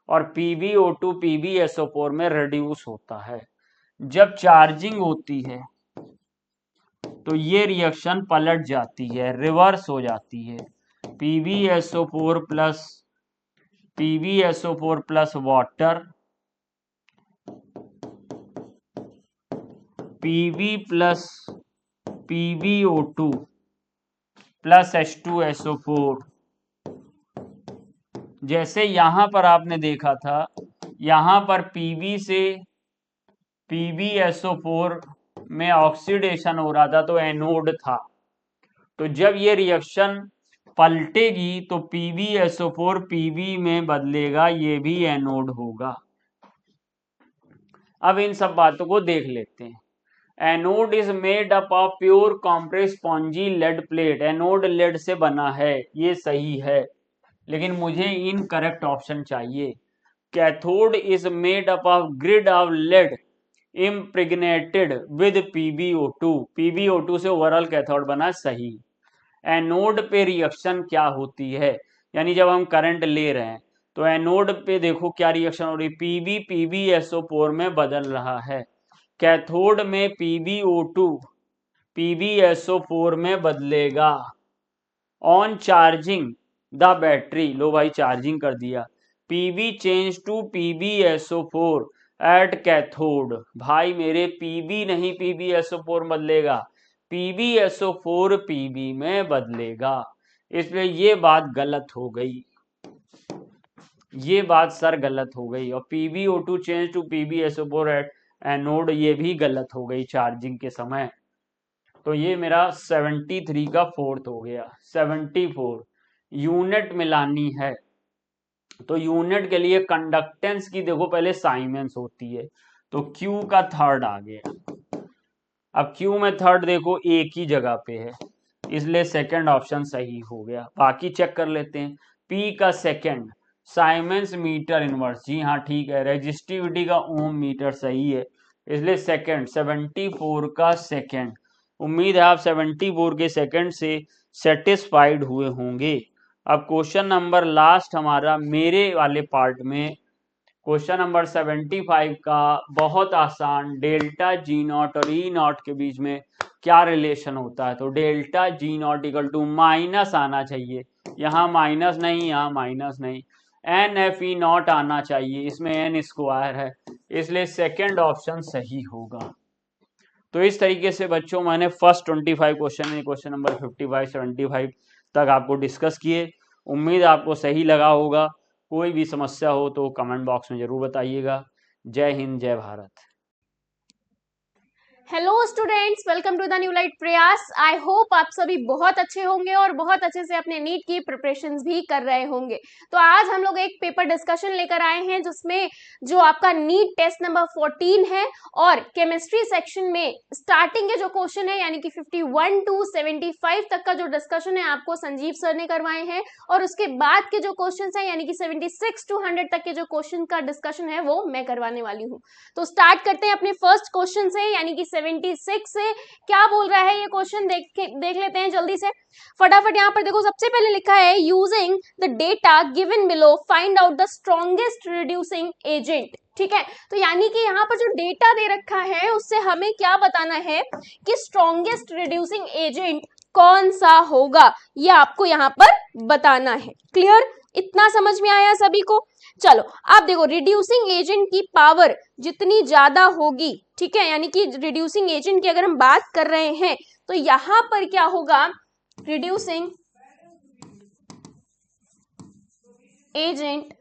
और PbO2 PbSO4 में रिड्यूस होता है। जब चार्जिंग होती है तो ये रिएक्शन पलट जाती है, रिवर्स हो जाती है, PbSO4 plus water, Pb plus PbO2 plus H2SO4। जैसे यहां पर आपने देखा था, यहां पर Pb से PbSO4 में ऑक्सीडेशन हो रहा था तो एनोड था, तो जब ये रिएक्शन पलटेगी तो PbSO4 Pb में बदलेगा, ये भी एनोड होगा। अब इन सब बातों को देख लेते हैं। Anode is made up of pure compress spongy lead plate, anode lead से बना है, ये सही है, लेकिन मुझे इनकरेक्ट ऑप्शन चाहिए। Cathode is made up of grid of lead impregnated with PbO2, PbO2 से ओवरऑल कैथोड बना, सही। एनोड पे रिएक्शन क्या होती है, यानी जब हम करंट ले रहे हैं तो एनोड पे देखो क्या रिएक्शन हो रही, Pb PbSO4 में बदल रहा है, कैथोड में PbO2 PbSO4 में बदलेगा। ऑन चार्जिंग द बैटरी, लो भाई चार्जिंग कर दिया, Pb change to PbSO4 at cathode, भाई मेरे Pb नहीं PbSO4 बदलेगा, PbSO4 Pb में बदलेगा, इसलिए ये बात गलत हो गई, ये बात सर गलत हो गई। और PbO2 change to PbSO4 at anode, ये भी गलत हो गई चार्जिंग के समय। तो ये मेरा 73 का फोर्थ हो गया। 74 यूनिट मिलानी है, तो यूनिट के लिए कंडक्टेंस की देखो पहले साइमेंस होती है, तो Q का थर्ड आ गया। अब Q में थर्ड देखो एक ही जगह पे है, इसलिए सेकंड ऑप्शन सही हो गया। बाकी चेक कर लेते हैं। P का सेकंड साइमेंस मीटर इनवर्स, जी हाँ ठीक है। रेजिस्टिविटी का ओम मीटर, सही है, इसलिए सेकंड 74 का सेकंड। उम्मीद है आप 74 के सेकंड से सेटिस्फाइड हुए होंगे। अब क्वेश्चन नंबर लास्ट हमारा मेरे वाले पार्ट में, क्वेश्चन नंबर 75 का बहुत आसान, डेल्टा जी नॉट और ई नॉट के बीच में क्या रिलेशन होता है, तो delta G naught equal to minus आना चाहिए, यहाँ माइनस नहीं, यहाँ माइनस नहीं, NFE नॉट आना चाहिए, इसमें N स्क्वायर है, इसलिए सेकेंड ऑप्शन सही होगा। तो इस तरीके से बच्चों मैंने फर्स्ट 25 क्वेश्चन, क्वेश्चन नंबर 55 75 तक आपको डिस्कस किए। उम्मीद आपको सही लगा होगा। कोई भी समस्या हो तो कमेंट बॉक्स में जरूर बताइएगा। जय हिंद, जय भारत।
Hello students, welcome to the new light Prayas. I hope आप सभी बहुत अच्छे होंगे और बहुत अच्छे से अपने नीट की प्रिपरेशंस भी कर रहे होंगे। तो आज हम लोग एक पेपर डिस्कशन लेकर आए हैं जिसमें जो आपका नीट टेस्ट नंबर 14 है और केमिस्ट्री सेक्शन में स्टार्टिंग के जो क्वेश्चन है यानी कि 51 to 75 तक का जो डिस्कशन है आपको संजीव सर ने करवाए हैं, और उसके बाद के जो क्वेश्चन है यानी कि 76 to 100 तक के जो क्वेश्चन का डिस्कशन है वो मैं करवाने वाली हूँ। तो स्टार्ट करते हैं अपने फर्स्ट क्वेश्चन से, यानी कि 76 से क्या बोल रहा है ये क्वेश्चन देख लेते हैं जल्दी से फटाफट। यहाँ पर देखो सबसे पहले लिखा है using the data given below find out the strongest reducing agent. ठीक है, तो यानी कि यहाँ पर जो डेटा दे रखा है उससे हमें क्या बताना है कि स्ट्रॉन्गेस्ट रिड्यूसिंग एजेंट कौन सा होगा, ये आपको यहाँ पर बताना है। क्लियर, इतना समझ में आया सभी को? चलो आप देखो, रिड्यूसिंग एजेंट की पावर जितनी ज्यादा होगी, ठीक है, यानी कि रिड्यूसिंग एजेंट की अगर हम बात कर रहे हैं तो यहां पर क्या होगा, reducing agent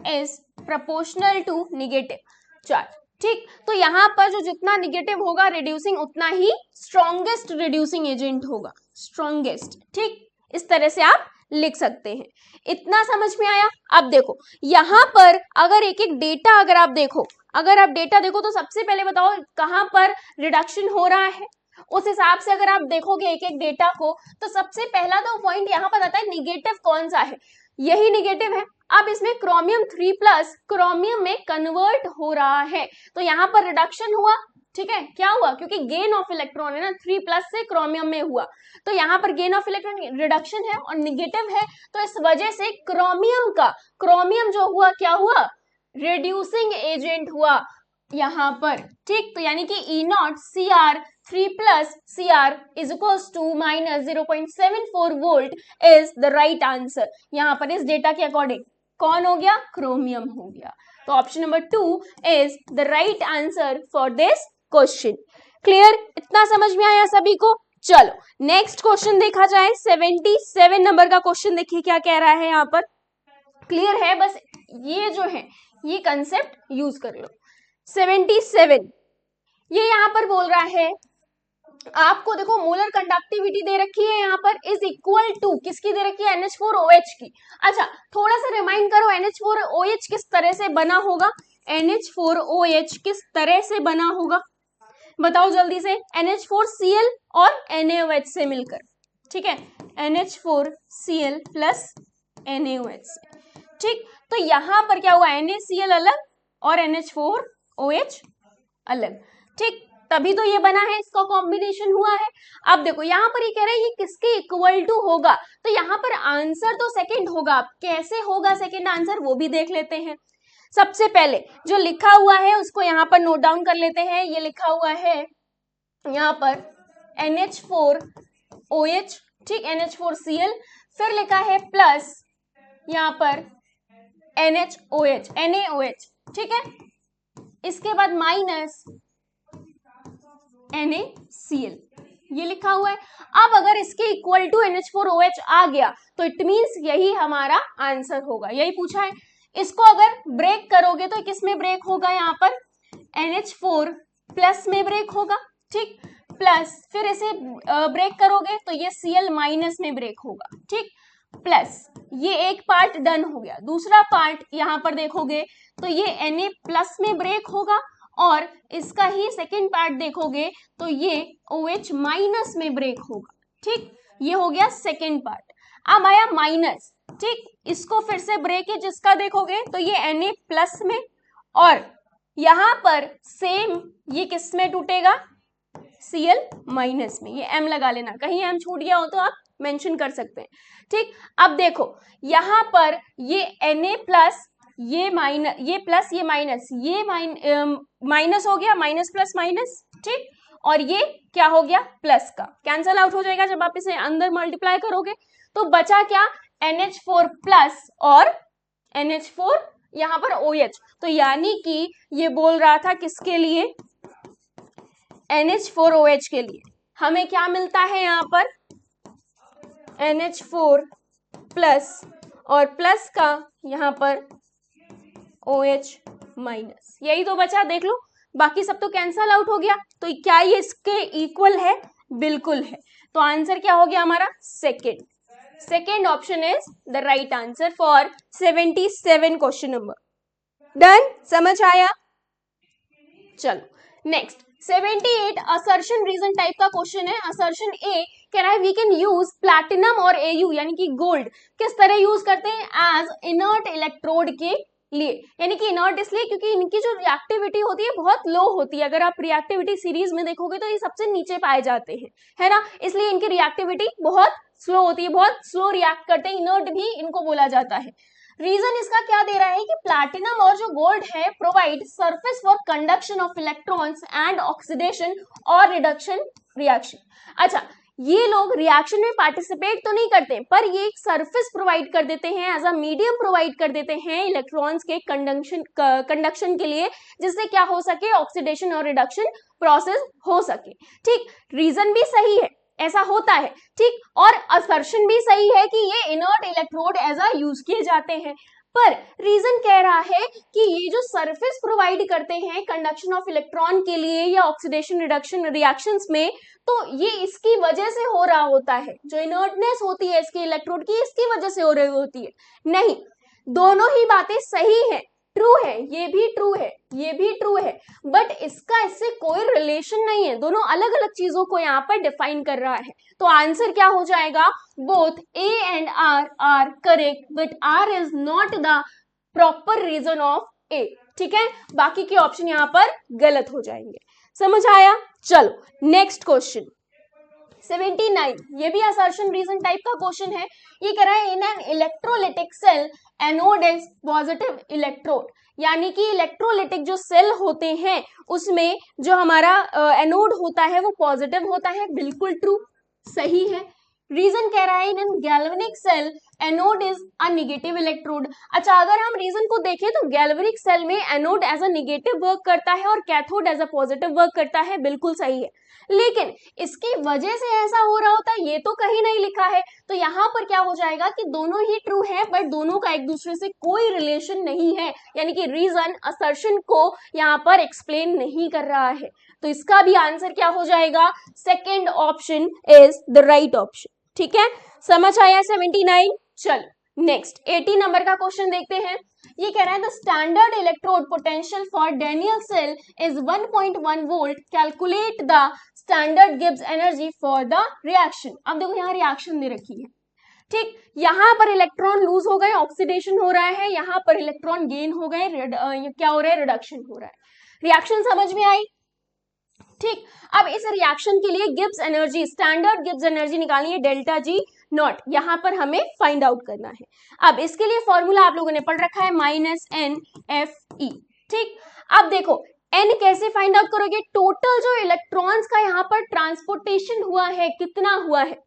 is proportional to negative charge. ठीक, तो यहां पर जो जितना निगेटिव होगा रिड्यूसिंग उतना ही स्ट्रॉन्गेस्ट रिड्यूसिंग एजेंट होगा, स्ट्रॉन्गेस्ट। ठीक, इस तरह से आप लिख सकते हैं। इतना समझ में आया? अब देखो यहां पर अगर एक एक डेटा अगर आप देखो, अगर आप डेटा देखो तो सबसे पहले बताओ कहां पर रिडक्शन हो रहा है, उस हिसाब से अगर आप देखोगे एक एक डेटा को तो सबसे पहला तो पॉइंट यहां पर आता है निगेटिव कौन सा है, यही निगेटिव है। अब इसमें क्रोमियम 3+ क्रोमियम में कन्वर्ट हो रहा है तो यहां पर रिडक्शन हुआ। ठीक है, क्या हुआ, क्योंकि गेन ऑफ इलेक्ट्रॉन है ना, 3+ से क्रोमियम में हुआ, तो यहाँ पर गेन ऑफ इलेक्ट्रॉन रिडक्शन है और निगेटिव है, तो इस वजह से क्रोमियम जो हुआ क्या हुआ, रिड्यूसिंग एजेंट हुआ यहाँ पर। ठीक, तो यानी कि E0 Cr3+ Cr is equals to minus 0.74 volt is the right answer. यहाँ पर इस डेटा के अकॉर्डिंग कौन हो गया, क्रोमियम हो गया। तो option number 2 is the right answer for this question. Clear, इतना समझ में आया सभी को? चलो नेक्स्ट क्वेश्चन देखा जाए। 77 नंबर का क्वेश्चन देखिए क्या कह रहा है यहाँ पर। क्लियर है, बस ये जो है ये कंसेप्ट यूज कर लो। 77 ये यहाँ पर बोल रहा है आपको, देखो मोलर कंडक्टिविटी दे रखी है यहाँ पर इज इक्वल टू किसकी दे रखी है, NH4OH की। अच्छा थोड़ा सा रिमाइंड करो NH4OH किस तरह से बना होगा, NH4OH किस तरह से बना होगा बताओ जल्दी से, NH4Cl और NaOH से मिलकर। ठीक है, NH4Cl प्लस NaOH से। ठीक, तो यहां पर क्या हुआ, NaCl अलग और NH4OH अलग। ठीक, तभी तो ये बना है, इसका कॉम्बिनेशन हुआ है। अब देखो यहाँ पर ये कह रहा है ये किसके इक्वल टू होगा, तो यहाँ पर आंसर तो सेकंड होगा, कैसे होगा सेकंड आंसर वो भी देख लेते हैं। सबसे पहले जो लिखा हुआ है उसको यहाँ पर नोट डाउन कर लेते हैं। ये लिखा हुआ है यहाँ पर NH4OH, ठीक, NH4Cl, फिर लिखा है प्लस यहाँ पर NaOH, ठीक है, इसके बाद माइनस NaCl, ये लिखा हुआ है। अब अगर इसके इक्वल टू NH4OH आ गया तो इट मींस यही हमारा आंसर होगा, यही पूछा है। इसको अगर ब्रेक करोगे तो किस में ब्रेक होगा, यहाँ पर NH4+ में ब्रेक होगा। ठीक, प्लस फिर इसे ब्रेक करोगे तो ये Cl- में ब्रेक होगा। ठीक, प्लस ये एक पार्ट डन हो गया। दूसरा पार्ट यहाँ पर देखोगे तो ये Na+ में ब्रेक होगा और इसका ही सेकेंड पार्ट देखोगे तो ये OH- में ब्रेक होगा। ठीक, ये हो गया सेकेंड पार्ट। अब आया माइनस। ठीक, इसको फिर से ब्रेक है जिसका देखोगे तो ये Na+ में, और यहां पर सेम ये किस में टूटेगा, Cl- में। ये M लगा लेना, कहीं M छूट गया हो तो आप मेंशन कर सकते हैं। ठीक, अब देखो यहां पर ये Na+, ये माइनस, ये प्लस, ये माइनस, ये माइनस हो गया, माइनस प्लस माइनस। ठीक, और ये क्या हो गया, प्लस का कैंसल आउट हो जाएगा जब आप इसे अंदर मल्टीप्लाई करोगे। तो बचा क्या, NH4+ और NH4 यहाँ पर OH। तो यानी कि ये बोल रहा था किसके लिए, NH4OH के लिए हमें क्या मिलता है यहाँ पर, NH4 प्लस और प्लस का यहाँ पर OH माइनस, यही तो बचा, देख लो बाकी सब तो कैंसल आउट हो गया। तो क्या ये इसके इक्वल है, बिल्कुल है। तो आंसर क्या हो गया हमारा, second option is the right answer for 77 question number. Done, समझ आया। चलो नेक्स्ट 78 असर्शन रीजन टाइप का क्वेश्चन है। असर्शन ए कह रहा है वी कैन यूज प्लैटिनम और AU यानी कि गोल्ड किस तरह यूज करते हैं, एज इनर्ट इलेक्ट्रोड के लिए, यानी कि इनर्ट इसलिए क्योंकि इनकी जो रिएक्टिविटी होती है बहुत लो होती है। अगर आप रिएक्टिविटी सीरीज में देखोगे तो ये सबसे नीचे पाए जाते हैं, है ना, इसलिए इनकी रिएक्टिविटी बहुत स्लो होती है, बहुत स्लो रिएक्ट करते हैं, इनर्ट भी इनको बोला जाता है। रीजन इसका क्या दे रहा है कि प्लैटिनम और जो गोल्ड है provide surface for conduction of electrons and oxidation और रिडक्शन रिएक्शन। अच्छा, ये लोग रिएक्शन में पार्टिसिपेट तो नहीं करते पर ये एक सरफेस प्रोवाइड कर देते हैं, एज अ मीडियम प्रोवाइड कर देते हैं इलेक्ट्रॉन्स के कंडक्शन के लिए, जिससे क्या हो सके, ऑक्सीडेशन और रिडक्शन प्रोसेस हो सके। ठीक, रीजन भी सही है, ऐसा होता है, ठीक, और असर्शन भी सही है कि ये inert electrode as a use किए जाते हैं। पर रीजन कह रहा है कि ये जो सरफेस प्रोवाइड करते हैं कंडक्शन ऑफ इलेक्ट्रॉन के लिए या ऑक्सीडेशन रिडक्शन रिएक्शंस में, तो ये इसकी वजह से हो रहा होता है, जो इनर्टनेस होती है इसके इलेक्ट्रोड की इसकी वजह से हो रही होती है। नहीं, दोनों ही बातें सही है, ट्रू है, ये भी ट्रू है, ये भी ट्रू है, बट इसका इससे कोई रिलेशन नहीं है, दोनों अलग अलग चीजों को यहाँ पर डिफाइन कर रहा है। तो आंसर क्या हो जाएगा, both A and R are correct but R is not the proper reason of A। ठीक है, बाकी के ऑप्शन यहाँ पर गलत हो जाएंगे। समझ आया। चलो नेक्स्ट क्वेश्चन 79, ये भी असर्शन रीजन टाइप का क्वेश्चन है। ये कह रहा है in an electrolytic cell anode is positive electrode, यानी कि इलेक्ट्रोलिटिक जो सेल होते हैं उसमें जो हमारा एनोड होता है वो पॉजिटिव होता है, बिल्कुल ट्रू, सही है। रीजन कह रहा है in galvanic cell anode is a negative electrode. अच्छा, अगर हम रीजन को देखें तो गैल्वेनिक सेल में anode as a negative work करता है और cathode as a positive work करता है, बिल्कुल सही है, लेकिन इसकी वजह से ऐसा हो रहा होता है ये तो कहीं नहीं लिखा है। तो यहाँ पर क्या हो जाएगा कि दोनों ही ट्रू है बट दोनों का एक दूसरे से कोई रिलेशन नहीं है, यानी कि रीजन असर्शन को यहाँ पर एक्सप्लेन नहीं कर रहा है। तो इसका भी आंसर क्या हो जाएगा, second option is the right option. ठीक है, समझ आया 79। चलो नेक्स्ट 80 नंबर का क्वेश्चन देखते हैं। ये कह रहा है the standard electrode potential for Daniell cell is 1.1 volt, calculate the standard Gibbs energy for the reaction. अब देखो यहाँ रिएक्शन दे रखी है, ठीक, यहाँ पर इलेक्ट्रॉन लूज हो गए, ऑक्सीडेशन हो रहा है, यहाँ पर इलेक्ट्रॉन गेन हो गए, क्या हो रहा है, रिडक्शन हो रहा है। रिएक्शन समझ में आई, ठीक। अब इस रिएक्शन के लिए Gibbs energy, standard Gibbs energy निकालनी है, डेल्टा जी नॉट, यहां पर हमें फाइंड आउट करना है। अब इसके लिए फॉर्मूला आप लोगों ने पढ़ रखा है -NFE, ठीक। अब देखो n कैसे फाइंड आउट करोगे, टोटल जो इलेक्ट्रॉन्स का यहाँ पर ट्रांसपोर्टेशन हुआ है कितना हुआ है,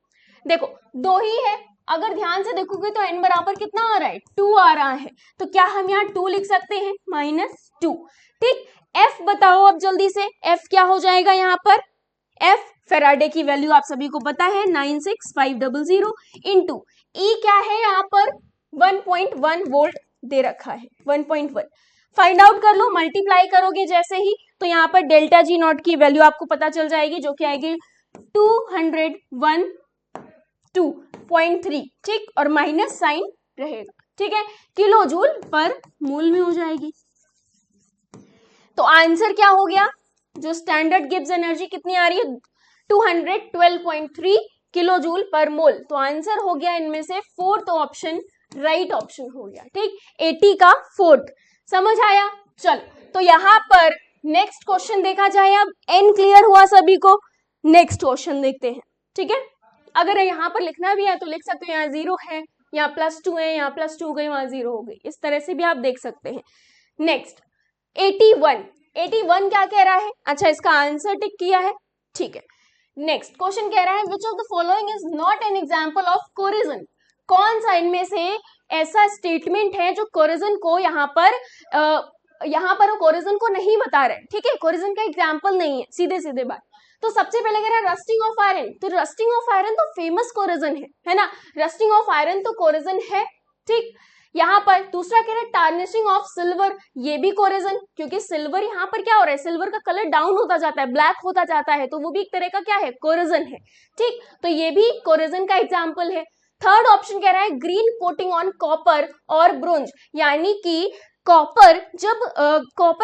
देखो दो ही है, अगर ध्यान से देखोगे तो n बराबर कितना आ रहा है, 2 आ रहा है, तो क्या हम यहाँ 2 लिख सकते हैं, -2, ठीक। F बताओ अब जल्दी से, F क्या हो जाएगा यहाँ पर, F फेराडे की वैल्यू आप सभी को पता है 96500 इंटू E क्या है यहाँ पर 1.1 वोल्ट दे रखा है, 1.1 फाइंड आउट कर लो, मल्टीप्लाई करोगे जैसे ही तो यहाँ पर डेल्टा जी नॉट की वैल्यू आपको पता चल जाएगी, जो कि आएगी 201.2.3, ठीक, और माइनस साइन रहेगा, ठीक है, किलो जूल पर मोल में हो जाएगी। तो आंसर क्या हो गया, जो स्टैंडर्ड गिब्स एनर्जी कितनी आ रही है 212.3 किलो जूल पर मोल, तो आंसर हो गया इनमें से फोर्थ ऑप्शन राइट ऑप्शन हो गया, ठीक, 80 का फोर्थ। समझ आया। चल तो यहां पर नेक्स्ट क्वेश्चन देखा जाए, अब n क्लियर हुआ सभी को, नेक्स्ट क्वेश्चन देखते हैं, ठीक है। अगर यहाँ पर लिखना भी है तो लिख सकते हो, यहाँ 0 है, यहाँ +2 है, यहाँ +2 हो गई, वहां 0 हो गई, इस तरह से भी आप देख सकते हैं। नेक्स्ट 81 क्या कह रहा है, अच्छा इसका आंसर टिक किया है, ठीक है। नेक्स्ट क्वेश्चन कह रहा है विच of the following is not an example of corrosion, कौन सा इनमें से ऐसा स्टेटमेंट है जो कोरिजन को यहाँ पर कोरिजन को नहीं बता रहे, ठीक है, कोरिजन का एग्जांपल नहीं है, सीधे सीधे बात। तो सबसे पहले कह रहा है रस्टिंग ऑफ आयरन, तो रस्टिंग ऑफ आयरन तो फेमस कोरोजन है ना, रस्टिंग ऑफ आयरन तो कोरोजन है, ठीक। यहाँ पर दूसरा कह रहा है टार्निशिंग ऑफ सिल्वर, ये भी कोरोजन, क्योंकि सिल्वर यहाँ पर क्या हो रहा है, सिल्वर का कलर डाउन होता जाता है, ब्लैक होता जाता है, तो वो भी एक तरह का क्या है, कोरोजन है, ठीक। तो ये भी कोरोजन का एग्जाम्पल है। थर्ड ऑप्शन कह रहा है ग्रीन कोटिंग ऑन कॉपर और ब्रोंज, यानी कि कॉपर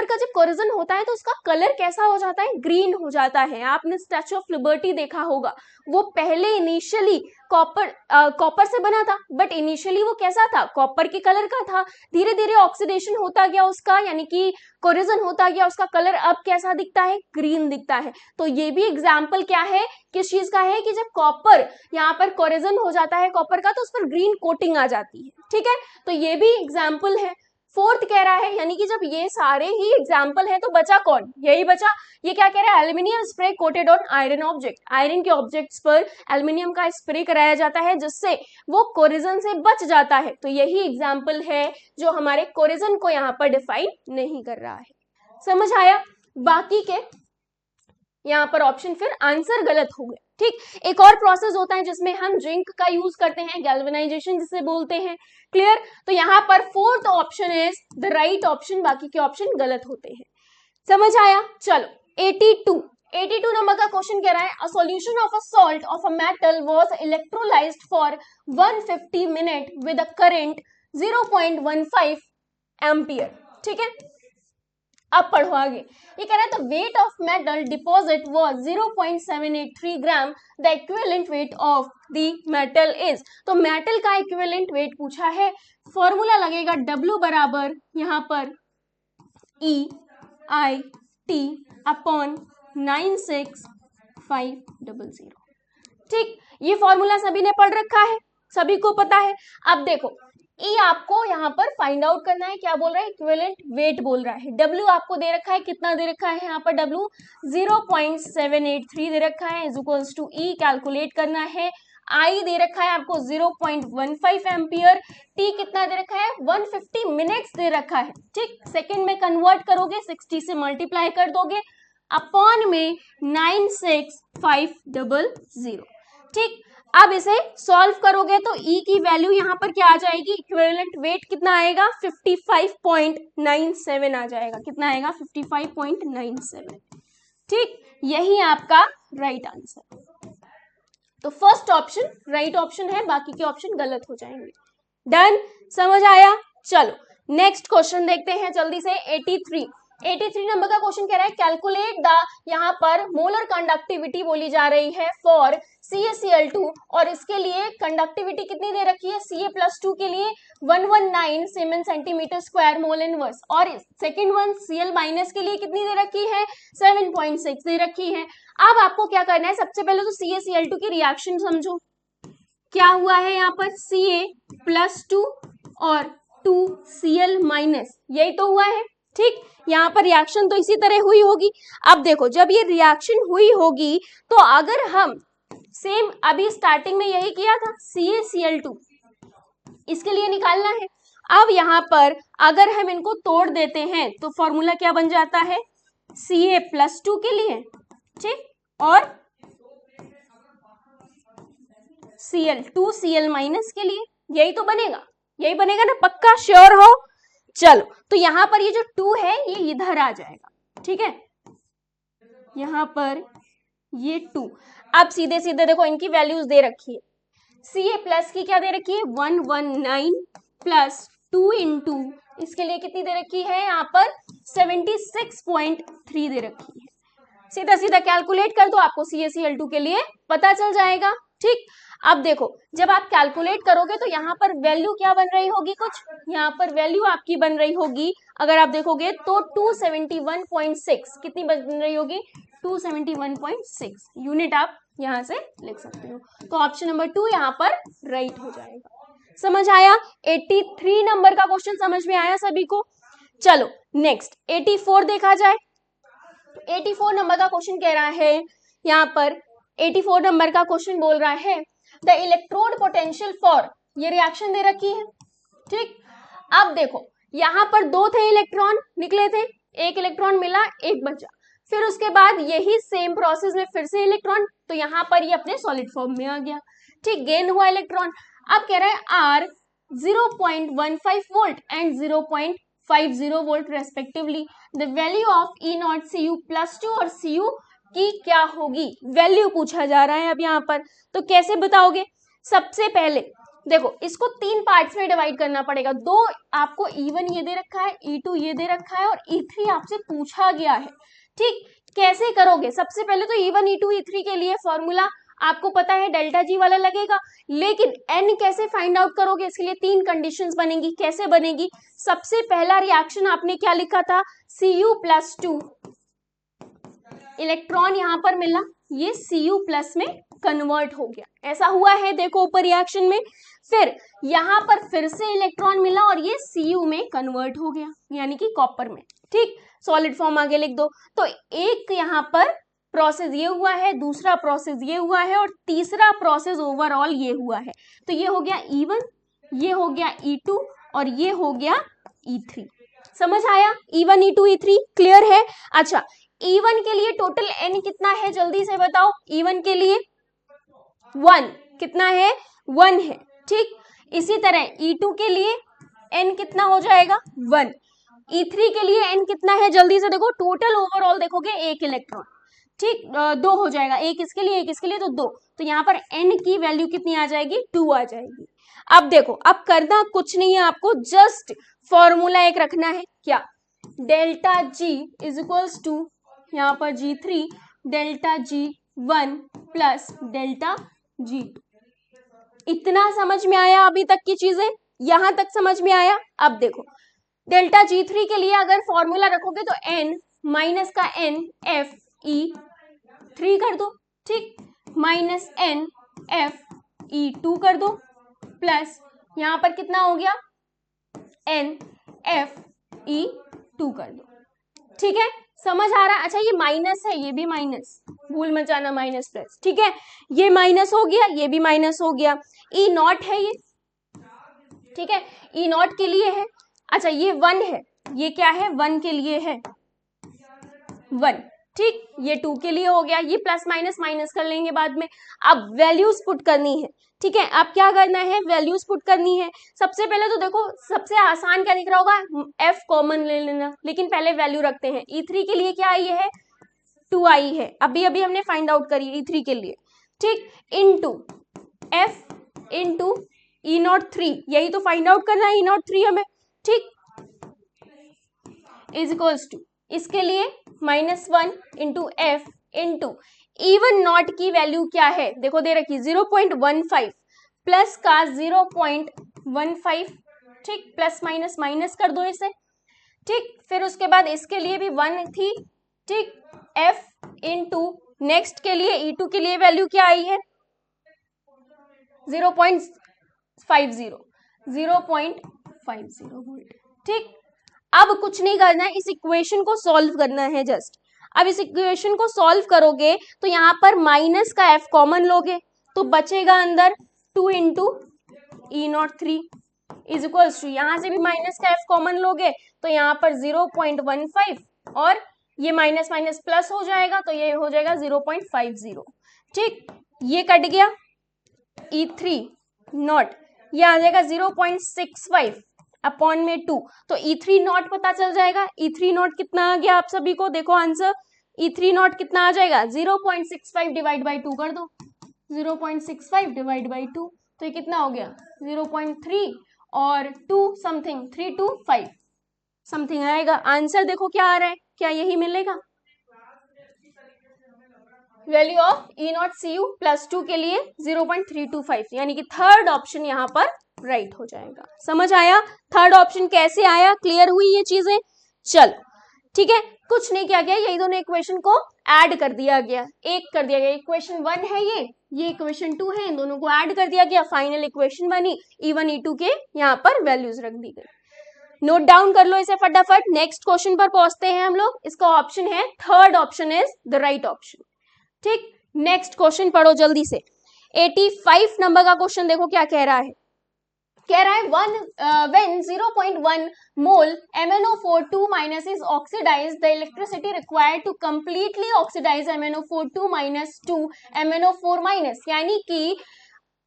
का जब कोरोजन होता है तो उसका कलर कैसा हो जाता है, ग्रीन हो जाता है। आपने स्टैच्यू ऑफ लिबर्टी देखा होगा, वो पहले इनिशियली कॉपर से बना था, बट इनिशियली वो कैसा था, कॉपर के कलर का था, धीरे धीरे ऑक्सीडेशन होता गया उसका, यानी कि कोरोजन होता गया, उसका कलर अब कैसा दिखता है, ग्रीन दिखता है। तो ये भी एग्जाम्पल क्या है, किस चीज का है, कि जब कॉपर यहाँ पर कोरोजन हो जाता है कॉपर का, तो उस पर ग्रीन कोटिंग आ जाती है, ठीक है। तो ये भी एग्जाम्पल है। फोर्थ कह रहा है, यानी कि जब ये सारे ही एग्जाम्पल हैं तो बचा कौन, यही बचा, ये क्या कह रहा है, aluminium spray coated on iron object, iron के ऑब्जेक्ट्स पर एल्यूमिनियम का स्प्रे कराया जाता है जिससे वो कोरोजन से बच जाता है। तो यही एग्जाम्पल है जो हमारे कोरोजन को यहाँ पर डिफाइन नहीं कर रहा है। समझ आया? बाकी के यहाँ पर ऑप्शन फिर आंसर गलत हो गए, ठीक। एक और प्रोसेस होता है जिसमें हम जिंक का यूज करते हैं, गैल्वेनाइजेशन जिसे बोलते हैं, क्लियर। तो यहाँ पर fourth option is the right option, बाकी के ऑप्शन गलत होते हैं। समझ आया? चलो 82 नंबर का क्वेश्चन कह रहा है a solution of a salt of a metal was electrolysed for 150 minute with a current 0.15 ampere, ठीक है। अब पढ़ो आगे, ये कह रहा है the weight of metal deposit was 0.783 gram, the equivalent weight of the metal is. तो मेटल का इक्विवेलेंट वेट पूछा है, फॉर्मूला लगेगा W बराबर यहाँ पर EIT अपॉन 96500, ठीक। ये फॉर्मूला सभी ने पढ़ रखा है, सभी को पता है। अब देखो E आपको यहाँ पर फाइंड आउट करना है, क्या बोल रहा है, इक्विवेलेंट वेट बोल रहा है। W आपको दे रखा है, कितना दे रखा है यहाँ पर, W 0.783 दे रखा है, is equals to E calculate करना है। I दे रखा है आपको 0.15 एम्पियर, T कितना दे रखा है, 150 मिनट्स दे रखा है, ठीक। सेकेंड में कन्वर्ट करोगे, 60 से मल्टीप्लाई कर दोगे, अपॉन में 96500, ठीक। अब इसे सॉल्व करोगे तो E की वैल्यू यहाँ पर क्या आ जाएगी, इक्विवेलेंट वेट कितना आएगा, 55.97 आ जाएगा, कितना आएगा, 55.97, ठीक। यही आपका राइट आंसर। तो फर्स्ट ऑप्शन राइट ऑप्शन है, बाकी के ऑप्शन गलत हो जाएंगे। डन? समझ आया? चलो नेक्स्ट क्वेश्चन देखते हैं जल्दी से। 83 नंबर का क्वेश्चन कह रहा है कैलकुलेट द, यहाँ पर मोलर कंडक्टिविटी बोली जा रही है फॉर CaCl2, और इसके लिए कंडक्टिविटी कितनी दे रखी है, Ca+2 के लिए 119 siemens centimetre square mole inverse, और सेकेंड वन Cl- के लिए कितनी दे रखी है, 7.6 दे रखी है। अब आपको क्या करना है, सबसे पहले तो CaCl2 की रिएक्शन समझो, क्या हुआ है यहाँ पर, Ca+2 और 2Cl-, यही तो हुआ है, ठीक। यहाँ पर रिएक्शन तो इसी तरह हुई होगी। अब देखो जब ये रिएक्शन हुई होगी तो अगर हम सेम अभी स्टार्टिंग में यही किया था, CaCl2 इसके लिए निकालना है। अब यहाँ पर अगर हम इनको तोड़ देते हैं तो फॉर्मूला क्या बन जाता है, Ca+2 के लिए, ठीक, और Cl2Cl- के लिए, यही तो बनेगा, यही बनेगा ना, पक्का श्योर हो? चलो तो यहां पर ये जो 2 है ये इधर आ जाएगा, ठीक है, यहां पर ये 2। अब सीधे सीधे देखो इनकी वैल्यूज दे रखी है, Ca+ की क्या दे रखी है, 119 प्लस 2 इंटू इसके लिए कितनी दे रखी है, यहाँ पर 76.3 दे रखी है। सीधा सीधा कैलकुलेट कर दो, आपको CaCl2 के लिए पता चल जाएगा, ठीक। अब देखो जब आप कैलकुलेट करोगे तो यहाँ पर वैल्यू क्या बन रही होगी, कुछ यहाँ पर वैल्यू आपकी बन रही होगी, अगर आप देखोगे तो 271.6, कितनी बन रही होगी, 271.6 यूनिट आप यहाँ से लिख सकते हो। तो ऑप्शन नंबर 2 यहाँ पर राइट हो जाएगा। समझ आया? 83 नंबर का क्वेश्चन समझ में आया सभी को? चलो नेक्स्ट 84 देखा जाए। 84 नंबर का क्वेश्चन कह रहा है, यहाँ पर 84 नंबर का क्वेश्चन बोल रहा है द इलेक्ट्रोड पोटेंशियल फॉर, ये रिएक्शन दे रखी है, ठीक। अब देखो यहाँ पर 2 थे इलेक्ट्रॉन निकले थे, एक इलेक्ट्रॉन मिला, एक बचा, फिर उसके बाद यही सेम प्रोसेस में फिर से इलेक्ट्रॉन, तो यहाँ पर ये अपने सॉलिड फॉर्म में आ गया, ठीक, गेन हुआ इलेक्ट्रॉन। अब कह रहा है are 0.15 volt and 0.50 volt respectively, the value of E naught C U plus 2 और सी यू की क्या होगी, वैल्यू पूछा जा रहा है अब यहाँ पर। तो कैसे बताओगे? सबसे पहले देखो इसको 3 पार्ट्स में डिवाइड करना पड़ेगा। 2 आपको E1 ये दे रखा है, E2 ये दे रखा है और E3 आपसे पूछा गया है, ठीक। कैसे करोगे? सबसे पहले तो E1 E2 E3 के लिए फॉर्मूला आपको पता है डेल्टा जी वाला लगेगा, लेकिन n कैसे फाइंड आउट करोगे? इसके लिए 3 कंडीशंस बनेगी। कैसे बनेगी? सबसे पहला रिएक्शन आपने क्या लिखा था, Cu प्लस 2, इलेक्ट्रॉन यहां पर मिला, ये Cu प्लस में कन्वर्ट हो गया, ऐसा हुआ है देखो ऊपर रिएक्शन में। फिर यहां पर फिर से इलेक्ट्रॉन मिला और ये Cu में कन्वर्ट हो गया, यानी कि कॉपर में, ठीक। सॉलिड फॉर्म आगे लिख दो। तो एक यहां पर प्रोसेस ये हुआ है, दूसरा प्रोसेस ये हुआ है और तीसरा प्रोसेस ओवरऑल ये हुआ है। तो ये हो गया E1, ये हो गया E2 और ये हो गया E3। समझ आया? E1 E2 E3 क्लियर है? अच्छा, E1 के लिए टोटल n कितना है जल्दी से बताओ। E1 के लिए 1 कितना है, 1 है, ठीक। इसी तरह E2 के लिए n कितना हो जाएगा, 1। E3 के लिए n कितना है जल्दी से देखो, टोटल ओवरऑल देखोगे 1 इलेक्ट्रॉन, ठीक, 2 हो जाएगा, एक इसके लिए एक इसके लिए, तो 2। तो यहाँ पर n की वैल्यू कितनी आ जाएगी, 2 आ जाएगी। अब देखो, अब करना कुछ नहीं है आपको, जस्ट फॉर्मूला एक रखना है, क्या, delta G is equals to यहाँ पर G3 delta G1 plus delta G2। इतना समझ में आया अभी तक की चीजें? यहां तक समझ में आया? अब देखो डेल्टा G3 के लिए अगर फॉर्मूला रखोगे तो n माइनस का n f E3 कर दो, ठीक, माइनस n f E2 कर दो, प्लस यहां पर कितना हो गया, n f E2 कर दो, ठीक है। समझ आ रहा है? अच्छा, ये माइनस है, ये भी माइनस, भूल मत जाना, माइनस प्लस, ठीक है। ये माइनस हो गया, ये भी माइनस हो गया। ई नॉट है ये, ठीक है, ई नॉट के लिए है। अच्छा, ये 1 है, ये क्या है, 1 के लिए है, 1, ठीक। ये 2 के लिए हो गया, ये प्लस माइनस माइनस कर लेंगे बाद में। अब वैल्यूज पुट करनी है, ठीक है। अब क्या करना है, वैल्यूज पुट करनी है। सबसे पहले तो देखो, सबसे आसान क्या दिख रहा होगा, f कॉमन ले लेना, लेकिन पहले वैल्यू रखते हैं। E3 के लिए क्या आई है, 2 आई है, अभी अभी हमने फाइंड आउट करी E3 के लिए, ठीक, इनटू f इनटू E03, यही तो फाइंड आउट करना है, E03 हमें, ठीक, इज इक्वल्स टू इसके लिए -1 into F into E1 not की वैल्यू क्या है, देखो दे रखी 0.15 प्लस का 0.15, ठीक, प्लस माइनस माइनस कर दो इसे, ठीक। फिर उसके बाद इसके लिए भी 1 थी, ठीक, f इंटू नेक्स्ट के लिए E2 के लिए वैल्यू क्या आई है 0.50 वोल्ट, ठीक। अब कुछ नहीं करना है, इस इक्वेशन को सॉल्व करना है जस्ट। अब इस इक्वेशन को सॉल्व करोगे तो यहाँ पर माइनस का f कॉमन लोगे तो बचेगा अंदर 2 into E03 is equals to, यहाँ से भी माइनस का f कॉमन लोगे तो यहाँ पर 0.15 और ये माइनस माइनस प्लस हो जाएगा तो ये हो जाएगा 0.50, ठीक। ये कट गया, E3 नॉट ये आ जाएगा 0.65 अपॉन में 2, तो E3 नॉट पता चल जाएगा। E3 नॉट कितना आ गया आप सभी को, देखो आंसर, E3 नॉट कितना आ जाएगा 0.65 डिवाइड बाई 2 कर दो, 0.65 डिवाइड बाई 2, तो ये कितना हो गया 0.3 और 2 समथिंग, 325 समथिंग आएगा। आंसर देखो क्या आ रहा है, क्या यही मिलेगा? Value of E not Cu plus 2 के लिए 0.325, यानी कि थर्ड ऑप्शन यहाँ पर राइट हो जाएगा। समझ आया थर्ड ऑप्शन कैसे आया, क्लियर हुई ये चीजें? चलो ठीक है, कुछ नहीं किया गया, यही दोनों इक्वेशन को ऐड कर दिया गया, एक कर दिया गया। इक्वेशन 1 है ये इक्वेशन 2 है, इन दोनों को ऐड कर दिया गया, फाइनल इक्वेशन बनी। E1 E2 के यहाँ पर वैल्यूज रख दी गई। नोट डाउन कर लो इसे फटाफट। नेक्स्ट क्वेश्चन पर पहुंचते हैं हम लोग। इसका ऑप्शन है third option is the right option, ठीक। नेक्स्ट क्वेश्चन पढ़ो जल्दी से। 85 नंबर का क्वेश्चन देखो क्या कह रहा है। कह रहा है when 0.1 mole MnO4 2 minus is oxidized, the electricity required to completely oxidize MnO4 2 minus to MnO4 minus, यानी कि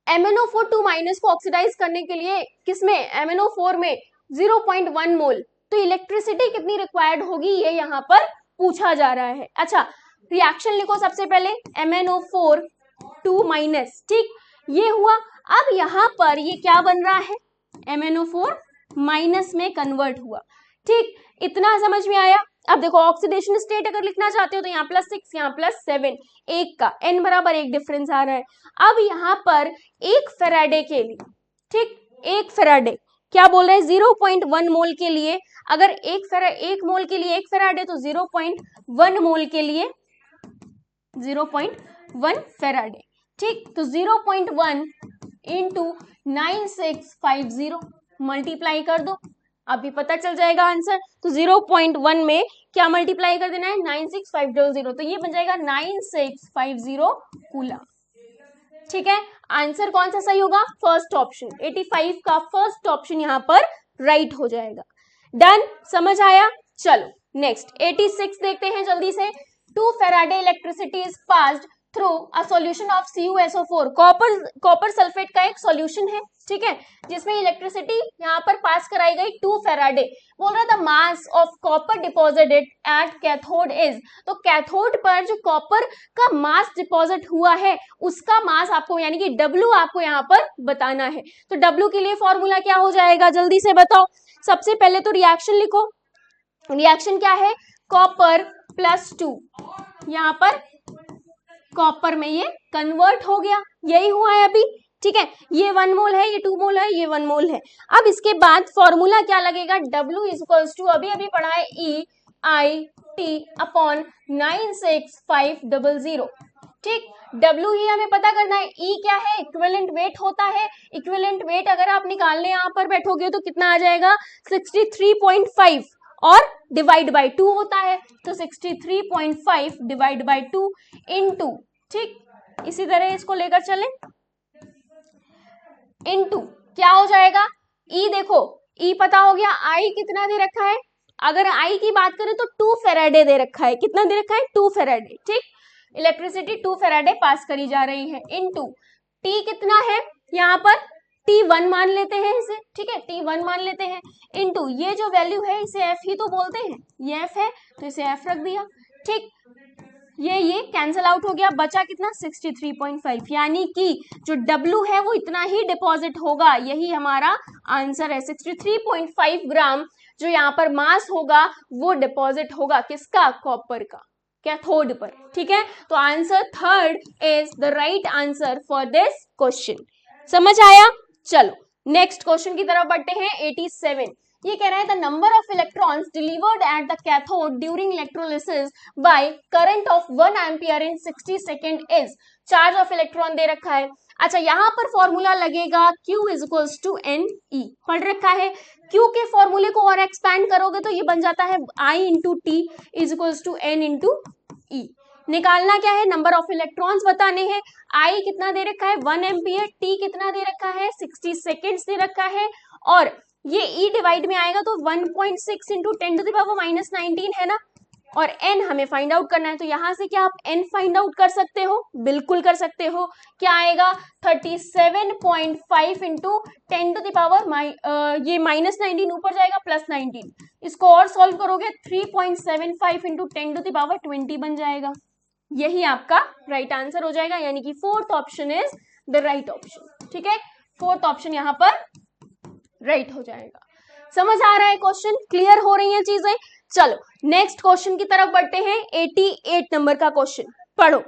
MnO4 2 minus को ऑक्सीडाइज करने के लिए किसमें, MnO4 में 0.1 मोल, तो इलेक्ट्रिसिटी कितनी रिक्वायर्ड होगी ये यहाँ पर पूछा जा रहा है। अच्छा रिएक्शन लिखो सबसे पहले, MnO4 2 माइनस, ठीक ये हुआ। अब यहाँ पर ये क्या बन रहा है, MnO4 माइनस में कन्वर्ट हुआ, ठीक इतना समझ में आया। अब देखो ऑक्सीडेशन स्टेट अगर लिखना चाहते हो तो यहाँ +6 यहाँ +7, एक का n बराबर 1 डिफरेंस आ रहा है। अब यहाँ पर 1 फेराडे के लिए, ठीक 1 फेराडे क्या बोल रहे हैं, 0.1 मोल के लिए, अगर 1 मोल के लिए 1 फेराडे तो 0.1 मोल के लिए 0.1 फेराडे, ठीक तो 0.1 इंटू 9650 मल्टीप्लाई कर दो, अभी पता चल जाएगा आंसर। तो 0.1 में क्या मल्टीप्लाई कर देना है, 96500, तो ये बन जाएगा 9650 कूलम, ठीक है। आंसर कौन सा सही होगा, फर्स्ट ऑप्शन, 85 का फर्स्ट ऑप्शन यहाँ पर राइट हो जाएगा। डन, समझ आया। चलो नेक्स्ट 86 देखते हैं जल्दी से। 2 Faraday electricity is passed through a solution of CuSO4, copper sulphate का एक सॉल्यूशन है, ठीक है, जिसमें इलेक्ट्रिसिटी यहाँ पर पास कराई गई 2 फेराडे। बोल रहा था mass of copper deposited at cathode is, तो कैथोड पर जो कॉपर का मास डिपॉजिट हुआ है उसका मास आपको यानी कि W आपको यहाँ पर बताना है। तो W के लिए फॉर्मूला क्या हो जाएगा, जल्दी से बताओ। सबसे पहले तो रिएक्शन लिखो, रिएक्शन क्या है, कॉपर +2, यहाँ पर कॉपर में ये कन्वर्ट हो गया, यही हुआ है अभी, ठीक है। ये 1 मोल है, ये 2 मोल है, ये 1 मोल है। अब इसके बाद फॉर्मूला क्या लगेगा, W इक्वल्स टू अभी अभी पढ़ा है EIT अपॉन 96500, ठीक। W ही हमें पता करना है, E क्या है, इक्विवेलेंट वेट होता है। इक्विवेलेंट वेट अगर आप निकालने यहाँ पर बैठोगे तो कितना आ जाएगा, 63.5 और डिवाइड बाय 2 होता है, तो 63.5 डिवाइड बाय 2 इनटू, ठीक इसी तरह इसको लेकर चलें, इनटू क्या हो जाएगा, E देखो E पता हो गया, I कितना दे रखा है, अगर I की बात करें तो 2 फेराडे दे रखा है, कितना दे रखा है 2 फेराडे, ठीक इलेक्ट्रिसिटी 2 फेराडे पास करी जा रही है, इनटू T कितना है, यहाँ पर T1 मान लेते हैं इसे, ठीक है T1 मान लेते हैं, इनटू ये जो वैल्यू है इसे F ही तो बोलते हैं, ये F है तो इसे F रख दिया, ठीक ये कैंसल आउट हो गया, बचा कितना 63.5, यानी कि जो W है वो इतना ही डिपॉजिट होगा, यही हमारा आंसर है। 63.5 ग्राम जो यहाँ पर मास होगा वो डिपॉजिट होगा किसका, कॉपर का, कैथोड पर, ठीक है। तो answer third is the right answer for this question, समझ आया। चलो नेक्स्ट क्वेश्चन की तरफ बढ़ते हैं। 87 ये कह रहा है the number of electrons delivered at the cathode during electrolysis by current of 1 ampere in 60 second is, charge of electron दे रखा है। अच्छा यहाँ पर फॉर्मूला लगेगा Q is equals to NE, पढ़ रखा है। Q के फॉर्मूले को और एक्सपैंड करोगे तो ये बन जाता है I into T is equals to N into E। निकालना क्या है, नंबर ऑफ इलेक्ट्रॉन्स बताने हैं। I कितना दे रखा है 1 एम्पियर, T कितना दे रखा है 60 सेकेंड्स दे रखा है, और ये E डिवाइड में आएगा तो 1.6 इंटू 10⁻⁻19 है ना, और N हमें फाइंड आउट करना है। तो यहाँ से क्या आप N फाइंड आउट कर सकते हो, बिल्कुल कर सकते हो। क्या आएगा 37.5 इंटू 10⁻, ये -19 ऊपर जाएगा +19, इसको और सॉल्व करोगे 3.75 इंटू 10⁻20 बन जाएगा, यही आपका राइट आंसर हो जाएगा, यानी कि fourth option is the right option, ठीक है फोर्थ ऑप्शन यहाँ पर राइट हो जाएगा। समझ आ रहा है क्वेश्चन, क्लियर हो रही है चीजें। चलो नेक्स्ट क्वेश्चन की तरफ बढ़ते हैं। 88 नंबर का क्वेश्चन पढ़ो।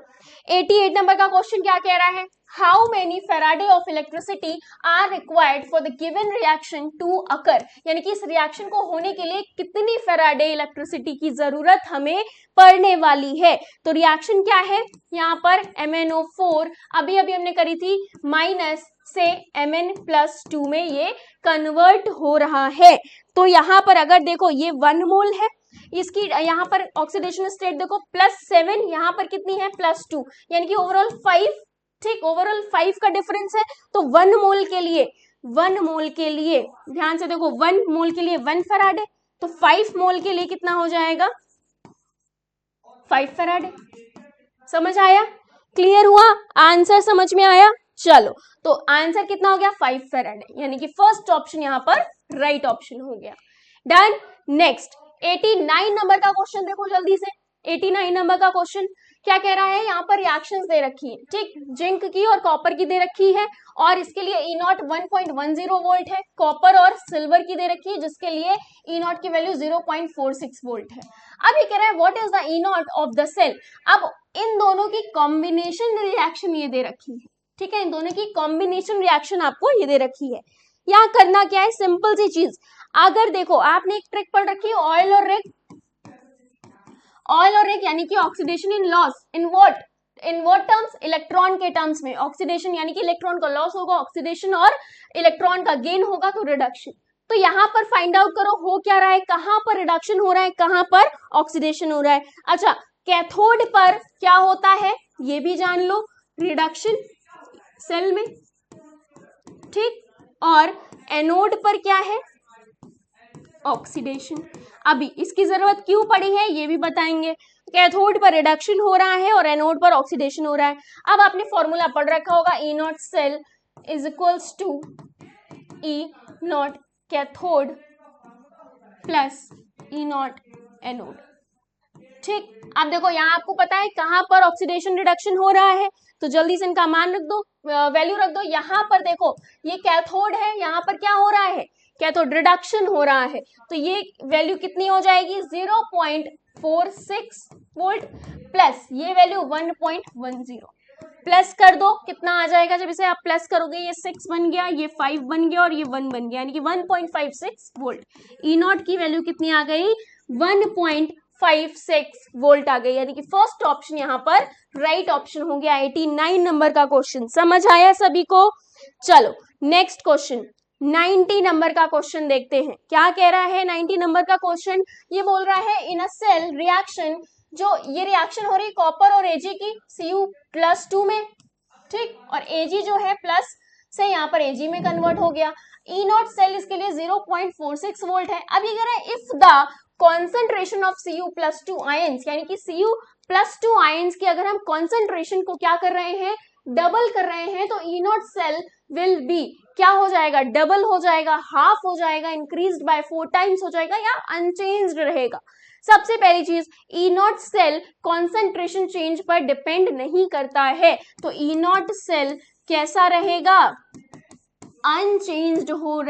88 नंबर का क्वेश्चन क्या कह रहा है, how many Faraday of electricity are required for the given reaction to occur, यानी कि इस रिएक्शन को होने के लिए कितनी फेराडे इलेक्ट्रिसिटी की जरूरत हमें पड़ने वाली है। तो रिएक्शन क्या है, यहाँ पर MnO4 अभी अभी हमने करी थी, माइनस से Mn+2 में ये कन्वर्ट हो रहा है। तो यहाँ पर अगर देखो ये 1 मोल है, इसकी यहाँ पर ऑक्सीडेशन स्टेट देखो +7, यहाँ पर कितनी है +2, यानी कि ओवरऑल 5, ठीक ओवरऑल 5 का डिफरेंस है। तो 1 मोल के लिए 1 मोल के लिए, ध्यान से देखो 1 मोल के लिए 1 फैराड है, तो 5 मोल के लिए कितना हो जाएगा 5 फैराड। समझ आया, क्लियर हुआ, आंसर समझ में आया। चलो तो आंसर कितना हो गया 5 फैराड, यानी कि फर्स्ट ऑप्शन यहाँ पर राइट ऑप्शन हो गया। डन। नेक्स्ट 89 नंबर का क्वेश्चन देखो जल्दी से। 89 नंबर का क्वेश्चन क्या कह रहा है, यहाँ पर रिएक्शंस दे रखी है, ठीक, जिंक की और कॉपर की दे रखी है, और इसके लिए ई नॉट 1.10 वोल्ट है, कॉपर और सिल्वर की दे रखी है जिसके लिए ई नॉट की वैल्यू 0.46 वोल्ट है। अब ये कह रहा है what is the E naught of the cell. अब इन दोनों की कॉम्बिनेशन रिएक्शन ये दे रखी है, ठीक है, इन दोनों की कॉम्बिनेशन रिएक्शन आपको ये दे रखी है। यहाँ करना क्या है, सिंपल सी चीज, अगर देखो आपने एक ट्रिक पढ़ रखी है ऑयल और रिग, ऑयल और रिग यानी कि oxidation in loss, in what terms, electron के टर्म्स में। ऑक्सीडेशन यानी कि इलेक्ट्रॉन का लॉस होगा, ऑक्सीडेशन और इलेक्ट्रॉन का गेन होगा तो रिडक्शन। तो यहाँ पर फाइंड आउट करो हो क्या रहा है, कहां पर रिडक्शन हो रहा है, कहां पर ऑक्सीडेशन हो रहा है। अच्छा, कैथोड पर क्या होता है ये भी जान लो, रिडक्शन सेल में, ठीक, और एनोड पर क्या है ऑक्सीडेशन। अभी इसकी जरूरत क्यों पड़ी है ये भी बताएंगे। कैथोड पर रिडक्शन हो रहा है और एनोड पर ऑक्सीडेशन हो रहा है। अब आपने फॉर्मूला पढ़ रखा होगा, E not cell is equals to E not cathode plus E not anode, ठीक। अब देखो यहाँ आपको पता है कहां पर ऑक्सीडेशन रिडक्शन हो रहा है, तो जल्दी से इनका मान रख दो, वैल्यू रख दो। यहाँ पर देखो ये कैथोड है, यहाँ पर क्या हो रहा है कैथोड रिडक्शन हो रहा है, तो ये वैल्यू कितनी हो जाएगी 0.46 वोल्ट प्लस ये वैल्यू 1.10, प्लस कर दो कितना आ जाएगा, जब इसे आप प्लस करोगे ये 6 बन गया, ये 5 बन गया और ये 1 बन गया, यानी कि 1.56 वोल्ट। ई नॉट की वैल्यू कितनी आ गई 1.56 वोल्ट आ गई, यानी कि फर्स्ट ऑप्शन यहाँ पर राइट ऑप्शन हो गया। 89 नंबर का क्वेश्चन समझ आया सभी को। चलो नेक्स्ट क्वेश्चन 90 नंबर का क्वेश्चन देखते हैं क्या कह रहा है। 90 नंबर का क्वेश्चन ये बोल रहा है इन अ सेल रिएक्शन, जो ये रिएक्शन हो रही कॉपर और एजी की Cu+2 में, ठीक, और एजी जो है प्लस से यहाँ पर एजी में कन्वर्ट हो गया। ई नॉट सेल इसके लिए 0.46 वोल्ट है। अब ये कह रहा है if the concentration of Cu+2 ions, यानी कि Cu+2 आयंस की अगर हम कॉन्सेंट्रेशन को क्या कर रहे हैं डबल कर रहे हैं, तो ई नॉट सेल विल बी क्या हो जाएगा डबल हो जाएगा, हाफ हो जाएगा, इंक्रीज्ड बाय 4 टाइम्स हो जाएगा या अनचेंज्ड रहेगा। सबसे पहली चीज ई नॉट सेल कॉन्सेंट्रेशन चेंज पर डिपेंड नहीं करता है, तो ई नॉट सेल कैसा रहेगा अनचेंज्ड हो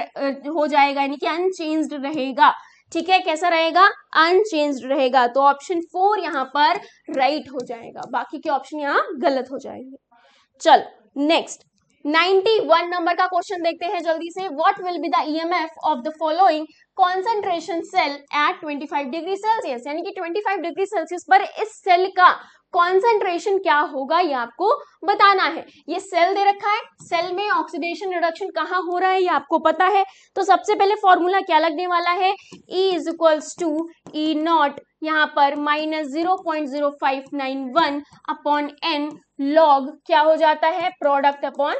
जाएगा, यानी कि अनचेंज्ड रहेगा, ठीक है, कैसा रहेगा अनचेंज्ड रहेगा। तो ऑप्शन 4 यहाँ पर राइट हो जाएगा, बाकी के ऑप्शन यहाँ गलत हो जाएंगे। चलो नेक्स्ट 91 नंबर का क्वेश्चन देखते हैं जल्दी से। What will be the EMF of the following concentration cell at 25 degree Celsius, यानी कि 25 डिग्री सेल्सियस पर इस सेल का कॉन्सेंट्रेशन क्या होगा ये आपको बताना है। ये सेल दे रखा है, सेल में ऑक्सीडेशन रिडक्शन कहाँ हो रहा है ये आपको पता है, तो सबसे पहले फॉर्मूला क्या लगने वाला है E is equals to E naught यहाँ पर -0.0591 अपॉन n लॉग क्या हो जाता है प्रोडक्ट अपॉन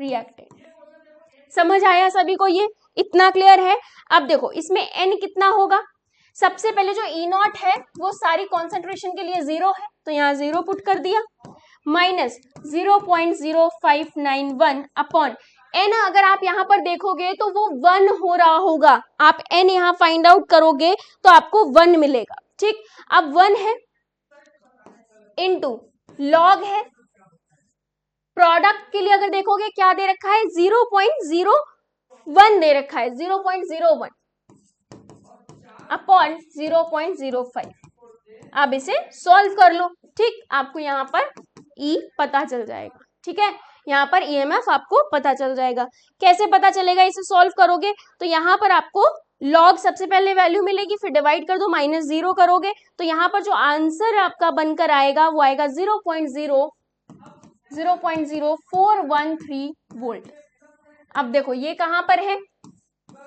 रिएक्टेंट। समझ आया सभी को, ये इतना क्लियर है। अब देखो इसमें n कितना होगा, सबसे पहले जो ई नॉट है वो सारी कॉन्सेंट्रेशन के लिए 0 है, तो यहाँ 0 पुट कर दिया, माइनस 0.0591 अपॉन n, अगर आप यहाँ पर देखोगे तो वो 1 हो रहा होगा, आप n यहाँ फाइंड आउट करोगे तो आपको 1 मिलेगा, ठीक। अब 1 है इनटू लॉग है, प्रोडक्ट के लिए अगर देखोगे क्या दे रखा है 0.01 दे रखा है, 0.01 अपॉन 0.05। अब इसे सॉल्व कर लो, ठीक, आपको यहाँ पर E पता चल जाएगा, ठीक है, यहाँ पर EMF आपको पता चल जाएगा। कैसे पता चलेगा, इसे सॉल्व करोगे तो यहाँ पर आपको लॉग सबसे पहले वैल्यू मिलेगी, फिर डिवाइड कर दो, -0 करोगे तो यहाँ पर जो आंसर आपका बनकर आएगा वो आएगा 0.0413 वोल्ट। अब देखो ये कहां पर है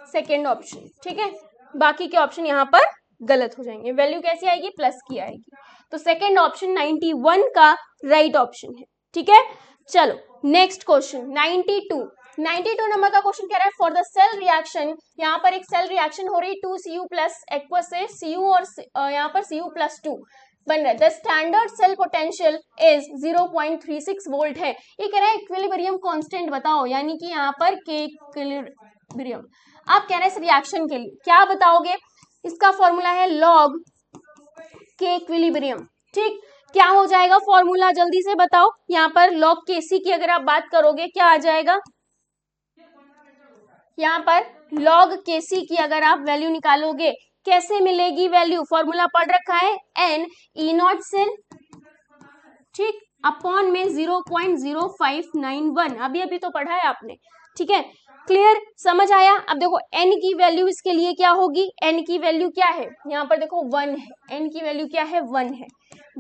सेकेंड ऑप्शन, ठीक है, बाकी के ऑप्शन यहाँ पर गलत हो जाएंगे, वैल्यू कैसी आएगी प्लस की आएगी, तो सेकेंड ऑप्शन 91 का राइट ऑप्शन है, ठीक है। चलो नेक्स्ट क्वेश्चन 92 92 नंबर का क्वेश्चन कह रहा है फॉर द सेल रिएक्शन, यहाँ पर एक सेल रिएक्शन हो रही है 2Cu प्लस एक्वस से Cu और यहाँ पर Cu प्लस 2 बन रहा है। The standard cell potential is 0.36 volt है। ये कह रहा है इक्विलिब्रियम कांस्टेंट बताओ, यानी कि यहाँ पर के इक्विलिब्रियम। आप कह रहे हैं इस रिएक्शन के लिए क्या बताओगे, इसका फॉर्मूला है लॉग के इक्विलिब्रियम। ठीक, क्या हो जाएगा फॉर्मूला, जल्दी से बताओ। यहाँ पर लॉग केसी की अगर आप बात करोगे क्या आ जाएगा, यहाँ पर लॉग केसी की अगर आप वैल्यू निकालोगे कैसे मिलेगी वैल्यू, फॉर्मूला पढ़ रखा है एन ई नॉट सेल, ठीक, अपॉन में 0.0591, अभी अभी तो पढ़ा है आपने। ठीक है, क्लियर, समझ आया। अब देखो n की वैल्यू इसके लिए क्या होगी, n की वैल्यू क्या है, यहाँ पर देखो 1 है, n की वैल्यू क्या है 1 है,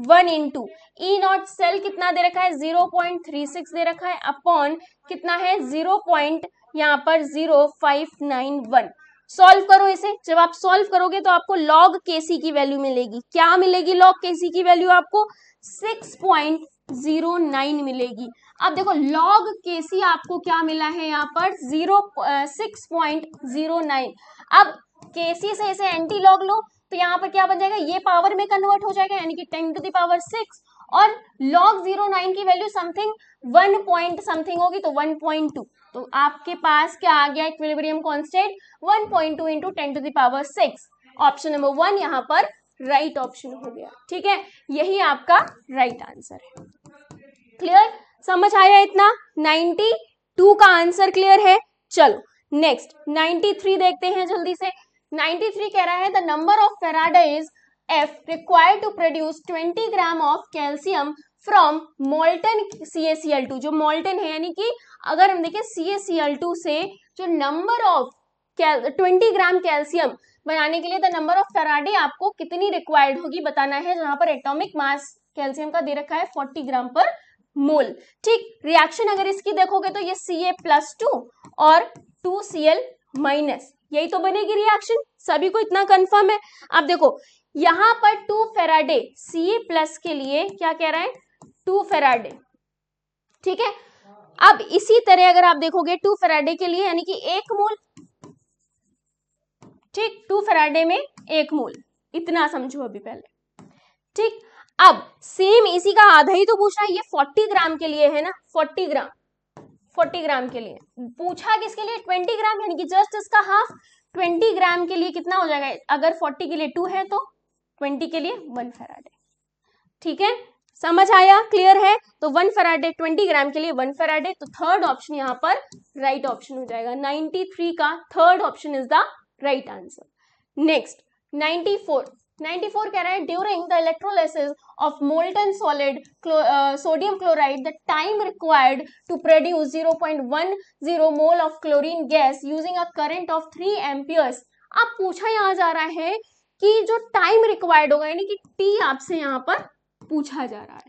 1 इंटू ई नॉट सेल कितना दे रखा है 0.36 दे रखा है, अपॉन कितना है 0. यहाँ पर 0591। सॉल्व करो इसे, जब आप सॉल्व करोगे तो आपको लॉग केसी की वैल्यू मिलेगी। क्या मिलेगी लॉग केसी की वैल्यू आपको 6.09 मिलेगी। अब देखो लॉग केसी आपको क्या मिला है यहाँ पर 6.09। अब केसी से इसे एंटी लॉग लो तो यहाँ पर क्या बन जाएगा, ये पावर में कन्वर्ट हो जाएगा, यानी कि 10 टू द पावर 6, और log 09 की वैल्यू समथिंग 1 पॉइंट समथिंग होगी तो 1.2, तो आपके पास क्या आ गया equilibrium constant 1.2 into 10 to the power 6। Option number 1 यहाँ पर राइट ऑप्शन हो गया। ठीक है, यही आपका राइट आंसर है। क्लियर, समझ आया इतना। 92 का आंसर क्लियर है। चलो नेक्स्ट 93 देखते हैं जल्दी से। 93 कह रहा है the number of Faraday's F required to produce 20 gram of calcium from molten CaCl2, जो मोल्टन है, यानी कि अगर हम देखें CaCl2 से जो नंबर ऑफ 20 ग्राम कैल्शियम बनाने के लिए द नंबर ऑफ फेराडे आपको कितनी रिक्वायर्ड होगी बताना है, जहां पर एटॉमिक मास कैल्शियम का दे रखा है 40 ग्राम पर मोल। ठीक, रिएक्शन अगर इसकी देखोगे तो ये Ca+2 और 2Cl-, यही तो बनेगी रिएक्शन, सभी को इतना कंफर्म है। अब देखो यहां पर 2 फेराडे Ca+ के लिए क्या कह रहा है 2 फेराडे। ठीक है, अब इसी तरह अगर आप देखोगे 2 फेराडे के लिए यानी कि 1 मोल, ठीक, 2 फेराडे में 1 मोल, इतना समझो अभी पहले। ठीक, अब सेम इसी का आधा ही तो पूछा है, ये 40 ग्राम के लिए है ना, 40 ग्राम के लिए पूछा, किसके लिए 20 ग्राम, यानी कि जस्ट इसका हाफ। 20 ग्राम के लिए कितना हो जाएगा, अगर 40 के लिए 2 है तो 20 के लिए 1 फेराडे। ठीक है, समझ आया, क्लियर है। तो 1 फेराडे 20 ग्राम के लिए 1 फेराडे, तो थर्ड ऑप्शन यहाँ पर राइट ऑप्शन हो जाएगा। 93 का third option is the right answer. Next 94 कह रहा है during the electrolysis of molten solid sodium chloride the time required to produce 0.10 mole of chlorine gas using a current of 3 amperes. अब पूछा यहाँ जा रहा है कि जो टाइम रिक्वायर्ड होगा, यानी कि टी आपसे यहाँ पर पूछा जा रहा है।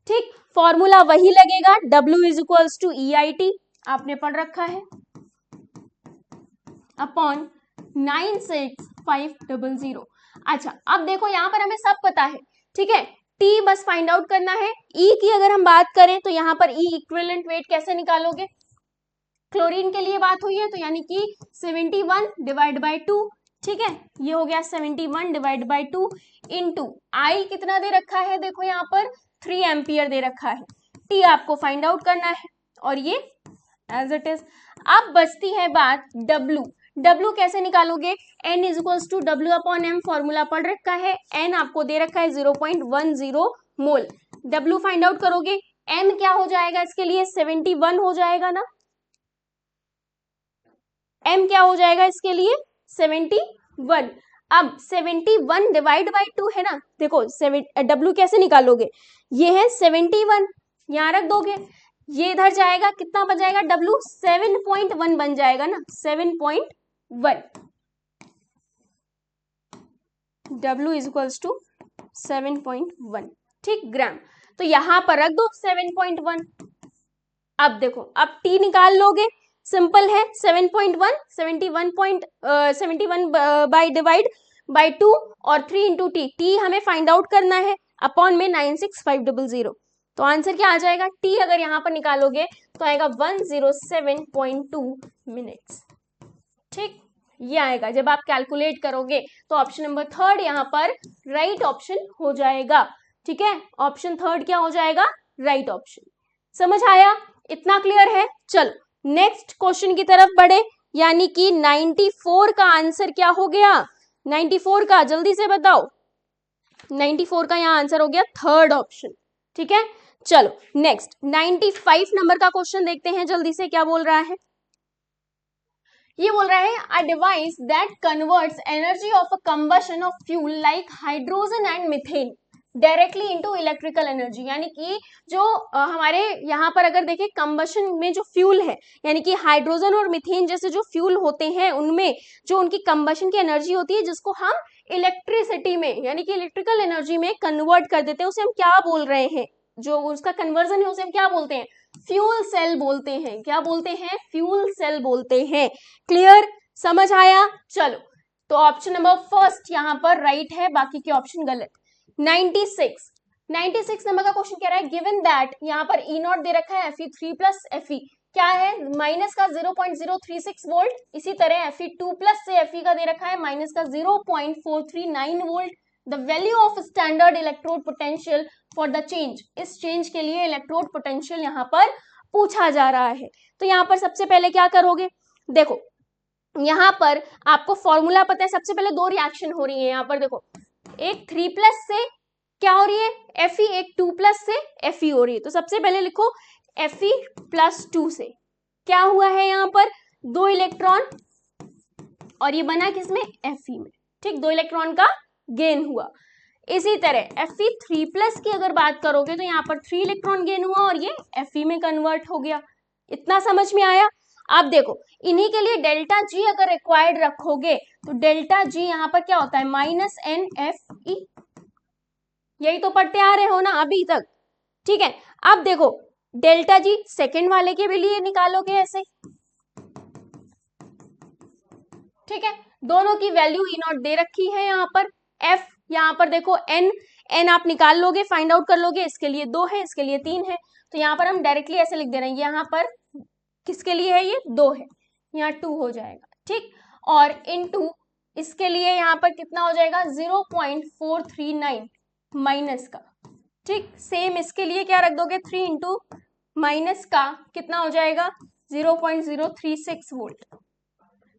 ठीक, फॉर्मूला वही लगेगा, W is equals to EIT, आपने पढ़ रखा है, अपॉन 96500। अच्छा, अब देखो यहाँ पर हमें सब पता है, ठीक है, टी बस फाइंड आउट करना है। ई की अगर हम बात करें तो यहाँ पर ई इक्विवेलेंट वेट कैसे निकालोगे, क्लोरीन के लिए बात हुई है तो यानी कि 71 डिवाइड बाई 2, ठीक है, ये हो गया 71 डिवाइड बाई 2 इंटू आई कितना दे रखा है, देखो यहाँ पर 3 एम्पियर दे रखा है, टी आपको फाइंड आउट करना है और ये एज इट इज। अब बचती है बात W कैसे निकालोगे, N is equals to W upon M, formula पढ़ रखा है, N आपको दे रखा है 0.10 मोल, W फाइंड आउट करोगे, M क्या हो जाएगा इसके लिए 71 हो जाएगा ना, M क्या हो जाएगा इसके लिए 71। अब 71 डिवाइड बाई 2 है ना, देखो W कैसे निकालोगे, ये है 71, यहां रख दोगे, ये इधर जाएगा, कितना बन जाएगा W 7.1 बन जाएगा ना, 7.1 W इज इक्वल्स टू 7.1, ठीक, ग्राम, तो यहां पर रख दो 7.1। अब देखो अब T निकाल लोगे, सिंपल है, 7.1 71 बाई डिवाइड बाई 2 और 3 इंटू टी हमें फाइंड आउट करना है, अपॉन में 96500, तो आंसर क्या आ जाएगा, टी अगर यहाँ पर निकालोगे तो आएगा 107.2 मिनट्स। ठीक, ये आएगा जब आप कैलकुलेट करोगे तो ऑप्शन नंबर थर्ड यहाँ पर राइट ऑप्शन हो जाएगा। ठीक है, ऑप्शन थर्ड क्या हो जाएगा, राइट ऑप्शन। समझ आया, इतना क्लियर है। चलो नेक्स्ट क्वेश्चन की तरफ बढ़े, यानी कि 94 का आंसर क्या हो गया, 94 का जल्दी से बताओ, 94 का यहाँ आंसर हो गया थर्ड ऑप्शन। ठीक है, चलो नेक्स्ट 95 नंबर का क्वेश्चन देखते हैं जल्दी से, क्या बोल रहा है। ये बोल रहा है a device that converts energy of a combustion of fuel like hydrogen and methane directly into electrical energy, यानी कि जो हमारे यहाँ पर अगर देखें कंबशन में जो फ्यूल है, यानी कि हाइड्रोजन और मीथेन जैसे जो फ्यूल होते हैं उनमें जो उनकी कंबशन की एनर्जी होती है जिसको हम इलेक्ट्रिसिटी में यानी कि इलेक्ट्रिकल एनर्जी में कन्वर्ट कर देते हैं, उसे हम क्या बोल रहे हैं, जो उसका कन्वर्जन है उसे हम क्या बोलते हैं, फ्यूल सेल बोलते हैं। क्या बोलते हैं, फ्यूल सेल बोलते हैं। क्लियर, समझ आया। चलो तो ऑप्शन नंबर फर्स्ट यहाँ पर राइट है, बाकी के ऑप्शन गलत। 96 नंबर का क्वेश्चन कह रहा है गिवन दैट, यहाँ पर ई नॉट दे रखा है Fe3 प्लस Fe क्या है, माइनस का 0.036 वोल्ट, इसी तरह Fe2 प्लस से Fe का दे रखा है माइनस का 0.439 volt. The value of standard electrode potential for the change, इस चेंज के लिए इलेक्ट्रोड पोटेंशियल यहाँ पर पूछा जा रहा है। तो यहाँ पर सबसे पहले क्या करोगे, देखो यहाँ पर आपको फॉर्मूला पता है, सबसे पहले दो रिएक्शन हो रही है यहाँ पर, देखो एक 3 प्लस से क्या हो रही है Fe, एक 2 प्लस से Fe हो रही है। तो सबसे पहले लिखो Fe प्लस 2 से क्या हुआ है, यहाँ पर 2 इलेक्ट्रॉन और ये बना किसमें, Fe में। ठीक, 2 इलेक्ट्रॉन का गेन हुआ। इसी तरह Fe3 प्लस की अगर बात करोगे तो यहाँ पर 3 इलेक्ट्रॉन गेन हुआ और ये Fe में कन्वर्ट हो गया। इतना समझ में आया। अब देखो इन्हीं के लिए डेल्टा जी अगर रिक्वायर्ड रखोगे तो डेल्टा जी यहाँ पर क्या होता है, माइनस NFe, यही तो पढ़ते आ रहे हो ना अभी तक। ठीक है, अब देखो डेल्टा जी सेकेंड वाले के भी लिए निकालोगे ऐसे। ठीक है, दोनों की वैल्यू ई नॉट दे रखी है यहाँ पर। F यहाँ पर देखो n आप निकाल लोगे, फाइंड आउट कर लोगे, इसके लिए 2 है, इसके लिए 3 है, तो यहाँ पर हम डायरेक्टली ऐसे लिख दे रहे हैं, यहाँ पर किसके लिए है, ये 2 है, यहाँ 2 हो जाएगा। ठीक, और इनटू इसके लिए यहाँ पर कितना हो जाएगा 0.439 माइनस का। ठीक, सेम इसके लिए क्या रख दोगे 3 इंटू माइनस का कितना हो जाएगा 0.036 वोल्ट।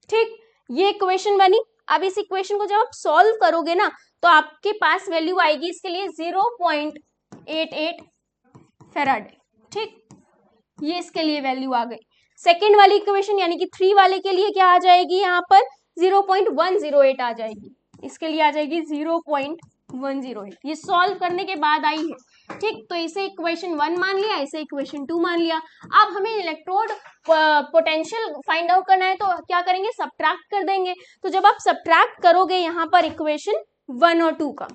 ठीक, ये इक्वेशन बनी। अब इस इक्वेशन को जब आप सॉल्व करोगे ना तो आपके पास वैल्यू आएगी इसके लिए 0.88 फेराडे। ठीक, ये इसके लिए वैल्यू आ गई। सेकेंड वाली इक्वेशन यानी कि 3 वाले के लिए क्या आ जाएगी, यहाँ पर 0.108 आ जाएगी, इसके लिए आ जाएगी 0.108। ये सॉल्व करने के बाद आई है। ठीक, तो इसे इक्वेशन 1 मान लिया, इसे इक्वेशन 2 मान लिया। अब हमें इलेक्ट्रोड पोटेंशियल फाइंड आउट करना है तो क्या करेंगे, सब्ट्रैक्ट कर देंगे। तो जब आप सब्ट्रैक्ट करोगे यहाँ पर इक्वेशन 1 और 2 का,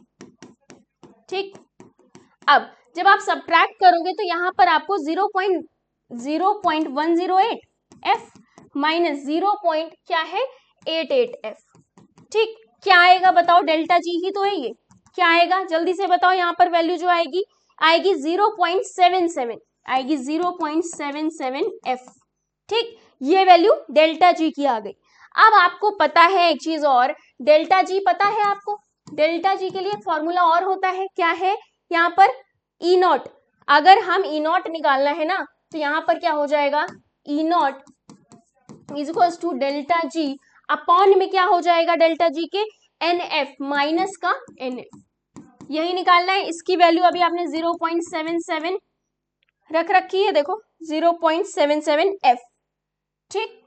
ठीक, अब जब आप सब्ट्रैक्ट करोगे तो यहाँ पर आपको 0.108 F माइनस 0. क्या है 88 F। ठीक, क्या आएगा बताओ, डेल्टा जी ही तो है ये, क्या आएगा जल्दी से बताओ। यहाँ पर वैल्यू जो आएगी 0.77, आएगी 0.77 F। ठीक, ये वैल्यू डेल्टा जी की आ गई। अब आपको पता है एक चीज और, डेल्टा जी पता है आपको, डेल्टा जी के लिए फॉर्मूला और होता है, क्या है यहाँ पर ई नॉट। अगर हम ई नॉट निकालना है ना तो यहाँ पर क्या हो जाएगा, E not is equals to delta G upon में क्या हो जाएगा डेल्टा जी के NF माइनस का NF, यही निकालना है। इसकी वैल्यू अभी आपने 0.77 रख रखी है, देखो 0.77 F। ठीक,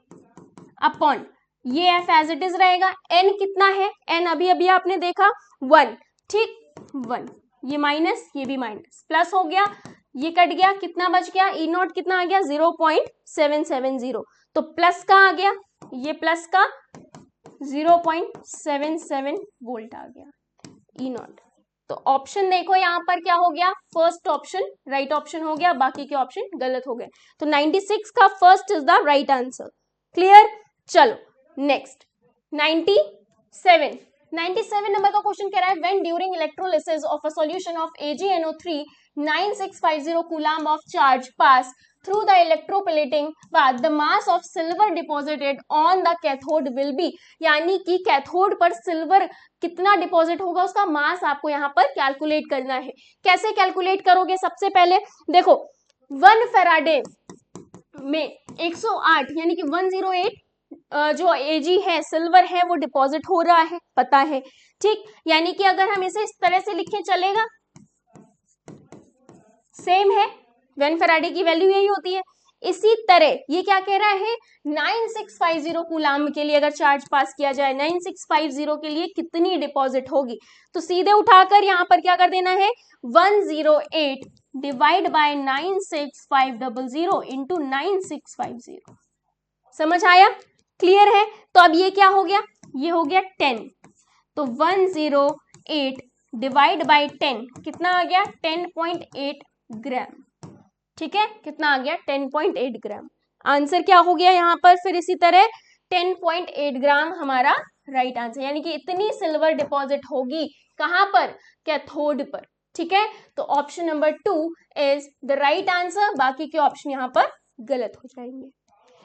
अपॉन ये F एज इट इज रहेगा। N कितना है, N अभी अभी आपने देखा 1। ठीक, 1, ये माइनस ये भी माइनस, प्लस हो गया, ये कट गया, कितना बच गया, ई नॉट कितना आ गया 0.770, तो प्लस का आ गया, ये प्लस का 0.77 वोल्ट आ गया ई नॉट। तो ऑप्शन देखो यहाँ पर क्या हो गया, फर्स्ट ऑप्शन राइट ऑप्शन हो गया, बाकी के ऑप्शन गलत हो गए। तो 96 का first is the right answer. Clear, चलो नेक्स्ट 97 नंबर का क्वेश्चन कह रहा है when during electrolysis of a solution of AgNO3 9650 coulomb of charge pass through the electroplating path, the mass of silver deposited on the cathode will be, यानी कि cathode पर silver कितना deposit होगा उसका मास आपको यहाँ पर कैलकुलेट करना है। कैसे कैलकुलेट करोगे? सबसे पहले देखो 1 फैराडे में 108 यानी कि 108 जो Ag है सिल्वर है वो डिपॉजिट हो रहा है, पता है, ठीक। यानी कि अगर हम इसे इस तरह से लिखें चलेगा, सेम है, 1 फैराडे की वैल्यू यही होती है। इसी तरह ये क्या कह रहा है, 9650 कूलम के लिए अगर चार्ज पास किया जाए, 9650 के लिए कितनी डिपॉजिट होगी, तो सीधे उठाकर यहाँ पर क्या कर देना है, 108 डिवाइड बाय 96500 इंटू 9650। समझ आया? क्लियर है? तो अब ये क्या हो गया, ये हो गया 10, तो 108 डिवाइड बाय 10 कितना आ गया, 10.8 ग्राम, ठीक है, कितना आ गया, 10.8 ग्राम। आंसर क्या हो गया यहाँ पर, फिर इसी तरह 10.8 ग्राम हमारा राइट आंसर, यानी कि इतनी सिल्वर डिपॉजिट होगी कहां पर, कैथोड पर, ठीक है। तो option number 2 is the right answer, बाकी के ऑप्शन यहाँ पर गलत हो जाएंगे।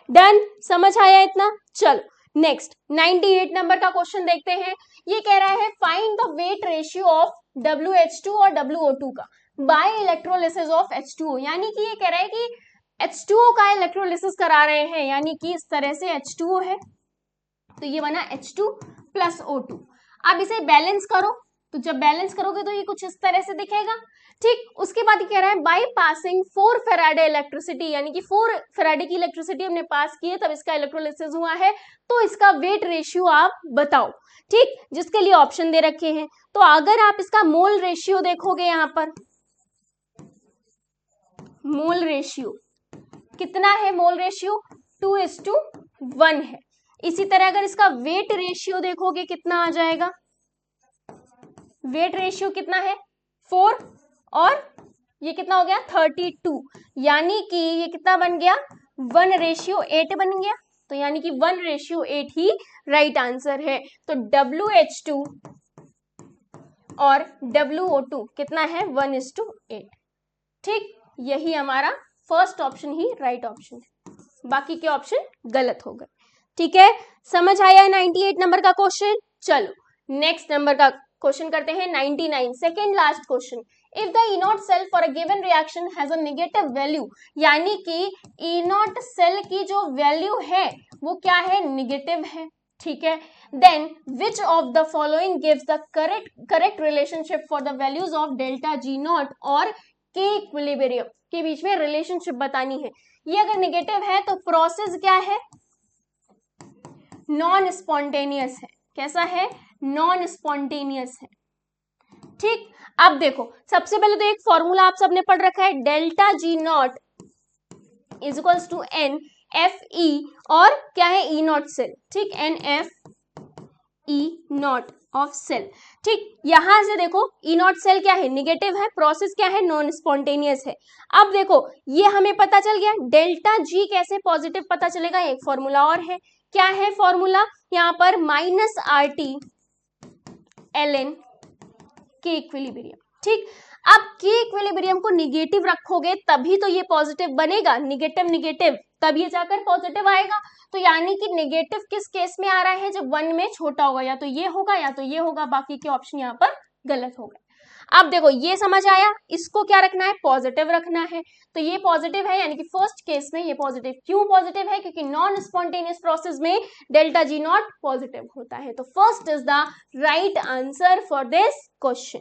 डन, समझ आया इतना? चलो नेक्स्ट 98 नंबर का क्वेश्चन देखते हैं। ये कह रहा है find the weight ratio of WH2 और WO2 का बाय इलेक्ट्रोलिसिस ऑफ H2O, यानी कि ये कह रहा है कि H2O का इलेक्ट्रोलिसिस करा रहे हैं, यानी कि इस तरह से H2O है तो ये बना H2 प्लस O2। अब इसे बैलेंस करो, तो जब बैलेंस करोगे तो ये कुछ इस तरह से दिखेगा, ठीक। उसके बाद ये कह रहा है बाय पासिंग 4 फैराडे इलेक्ट्रिसिटी, यानी कि 4 फैराडे की इलेक्ट्रिसिटी हमने पास की है तब इसका इलेक्ट्रोलिसिस हुआ है, तो इसका वेट रेशियो आप बताओ, ठीक, जिसके लिए ऑप्शन दे रखे हैं। तो अगर आप इसका मोल रेशियो देखोगे, यहाँ पर मोल रेशियो कितना है, मोल रेशियो 2:1 है। इसी तरह अगर इसका वेट रेशियो देखोगे कितना आ जाएगा, वेट रेशियो कितना है 4 और ये कितना हो गया 32, यानी कि ये कितना बन गया 1:8 बन गया, तो यानी कि 1:8 ही राइट आंसर है। तो WH2 और WO2 कितना है 1:8, ठीक। यही हमारा फर्स्ट ऑप्शन ही राइट ऑप्शन है, बाकी के ऑप्शन गलत हो गए, ठीक है। समझ आया 98 नंबर का क्वेश्चन? चलो नेक्स्ट नंबर का क्वेश्चन करते हैं 99, second last question. If the E0 cell for a given reaction has a negative value, यानी कि E0 सेल की जो वैल्यू है वो क्या है, नेगेटिव है, ठीक है। Then which of the following gives the correct relationship for the values of delta G0 और के इक्विलिब्रियम के बीच में रिलेशनशिप बतानी है। ये अगर नेगेटिव है तो प्रोसेस क्या है, नॉन स्पॉन्टेनियस है। कैसा है, नॉन स्पॉन्टेनियस है, ठीक। अब देखो सबसे पहले तो एक फॉर्मूला आप सबने पढ़ रखा है, delta G0 is equals to NFE और क्या है E0 सेल, ठीक, NFE0 ऑफ सेल, ठीक। यहां से देखो E0 सेल क्या है, नेगेटिव है, प्रोसेस क्या है, नॉन स्पॉन्टेनियस है। अब देखो ये हमें पता चल गया, डेल्टा G कैसे पॉजिटिव पता चलेगा, एक फॉर्मूला और है, क्या है फॉर्मूला यहाँ पर, -RT ln के इक्विलिब्रियम, ठीक। अब के इक्विलिब्रियम को निगेटिव रखोगे तभी तो ये पॉजिटिव बनेगा, निगेटिव निगेटिव तब ये जाकर पॉजिटिव आएगा। तो यानी कि नेगेटिव किस केस में आ रहा है, जब 1 में छोटा होगा, या तो ये होगा या तो ये होगा, बाकी के ऑप्शन यहाँ पर गलत हो गए। अब देखो ये समझ आया, इसको क्या रखना है, पॉजिटिव रखना है, तो ये पॉजिटिव है, यानी कि फर्स्ट केस में ये पॉजिटिव। क्यों पॉजिटिव है, क्योंकि नॉन स्पॉन्टेनियस प्रोसेस में डेल्टा G0 पॉजिटिव होता है। तो first is the right answer for this question.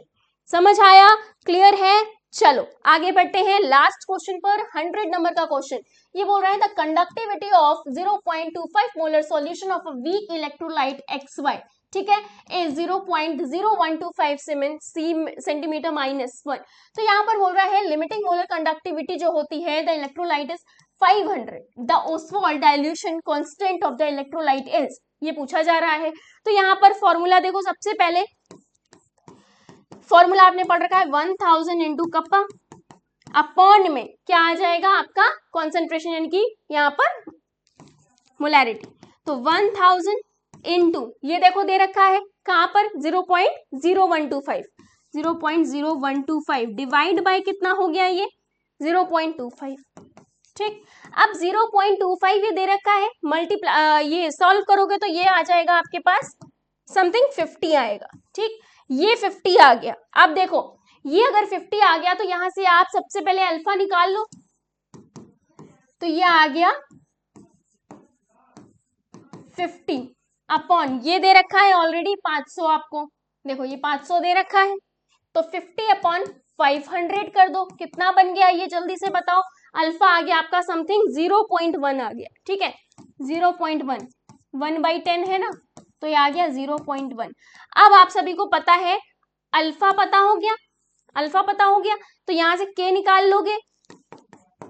समझ आया, क्लियर है? चलो आगे बढ़ते हैं लास्ट क्वेश्चन पर, 100 नंबर का क्वेश्चन। ये बोल रहा है the conductivity of 0.25 molar solution of a weak electrolyte XY, ठीक है, इज 0.0125 सेंटीमीटर -1। तो यहाँ पर बोल रहा है लिमिटिंग मोलर कंडक्टिविटी जो होती है the electrolyte is 500, the Oswald dilution constant of the electrolyte is, ये पूछा जा रहा है। तो यहाँ पर फॉर्मूला देखो, सबसे पहले फॉर्मूला आपने पढ़ रखा है 1000 इंटू कप्पा अपॉन में क्या आ जाएगा आपका कॉन्सेंट्रेशन, यानी कि यहाँ पर मोलैरिटी। तो 1000 इंटू ये देखो दे रखा है कहां पर 0.0125, 0.0125 डिवाइड बाय कितना हो गया ये 0.25। ठीक, अब 0.25 ये दे रखा है, मल्टीप्लाई ये सॉल्व करोगे तो ये आ जाएगा आपके पास समथिंग 50 आएगा। ठीक, ये 50 आ गया। अब देखो ये अगर 50 आ गया तो यहां से आप सबसे पहले अल्फा निकाल लो, तो ये आ गया 50 अपॉन ये दे रखा है ऑलरेडी 500, आपको देखो ये 500 दे रखा है, तो 50 अपॉन 500 कर दो, कितना बन गया ये जल्दी से बताओ। अल्फा आ गया आपका समथिंग 0.1 आ गया। ठीक है, 0.1 1/10 है ना, तो ये आ गया 0.1। अब आप सभी को पता है अल्फा पता हो गया, अल्फा पता हो गया, तो यहां से के निकाल लोगे,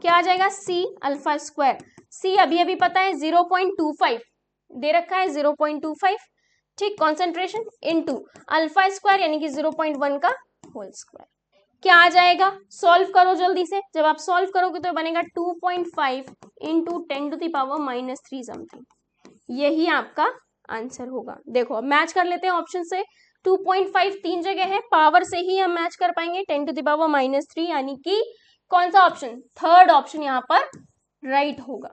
क्या आ जाएगा c अल्फा स्क्वायर। c अभी अभी पता है 0.25 दे रखा है 0.25। ठीक, कॉन्सेंट्रेशन इनटू अल्फा स्क्वायर यानी कि 0.1 का होल स्क्वायर, क्या आ जाएगा। सॉल्व करो जल्दी से, जब आप सॉल्व करोगे तो बनेगा 2.5 इंटू 10⁻³ समथिंग, यही आपका आंसर होगा। देखो अब मैच कर लेते हैं ऑप्शन से, 2.5 तीन जगह है, पावर से ही हम मैच कर पाएंगे 10⁻³ यानी कि कौन सा ऑप्शन, थर्ड ऑप्शन यहाँ पर राइट होगा।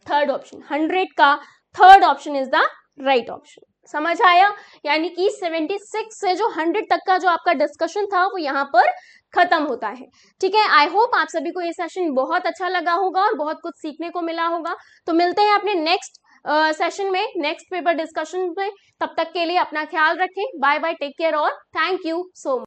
थर्ड ऑप्शन 100 का third option is the right option. समझ आया, यानी कि 76 से जो 100 तक का जो आपका डिस्कशन था वो यहाँ पर खत्म होता है। ठीक है, आई होप आप सभी को ये सेशन बहुत अच्छा लगा होगा और बहुत कुछ सीखने को मिला होगा। तो मिलते हैं अपने नेक्स्ट सेशन में, नेक्स्ट पेपर डिस्कशन में। तब तक के लिए अपना ख्याल रखें, बाय बाय, टेक केयर और थैंक यू सो मच।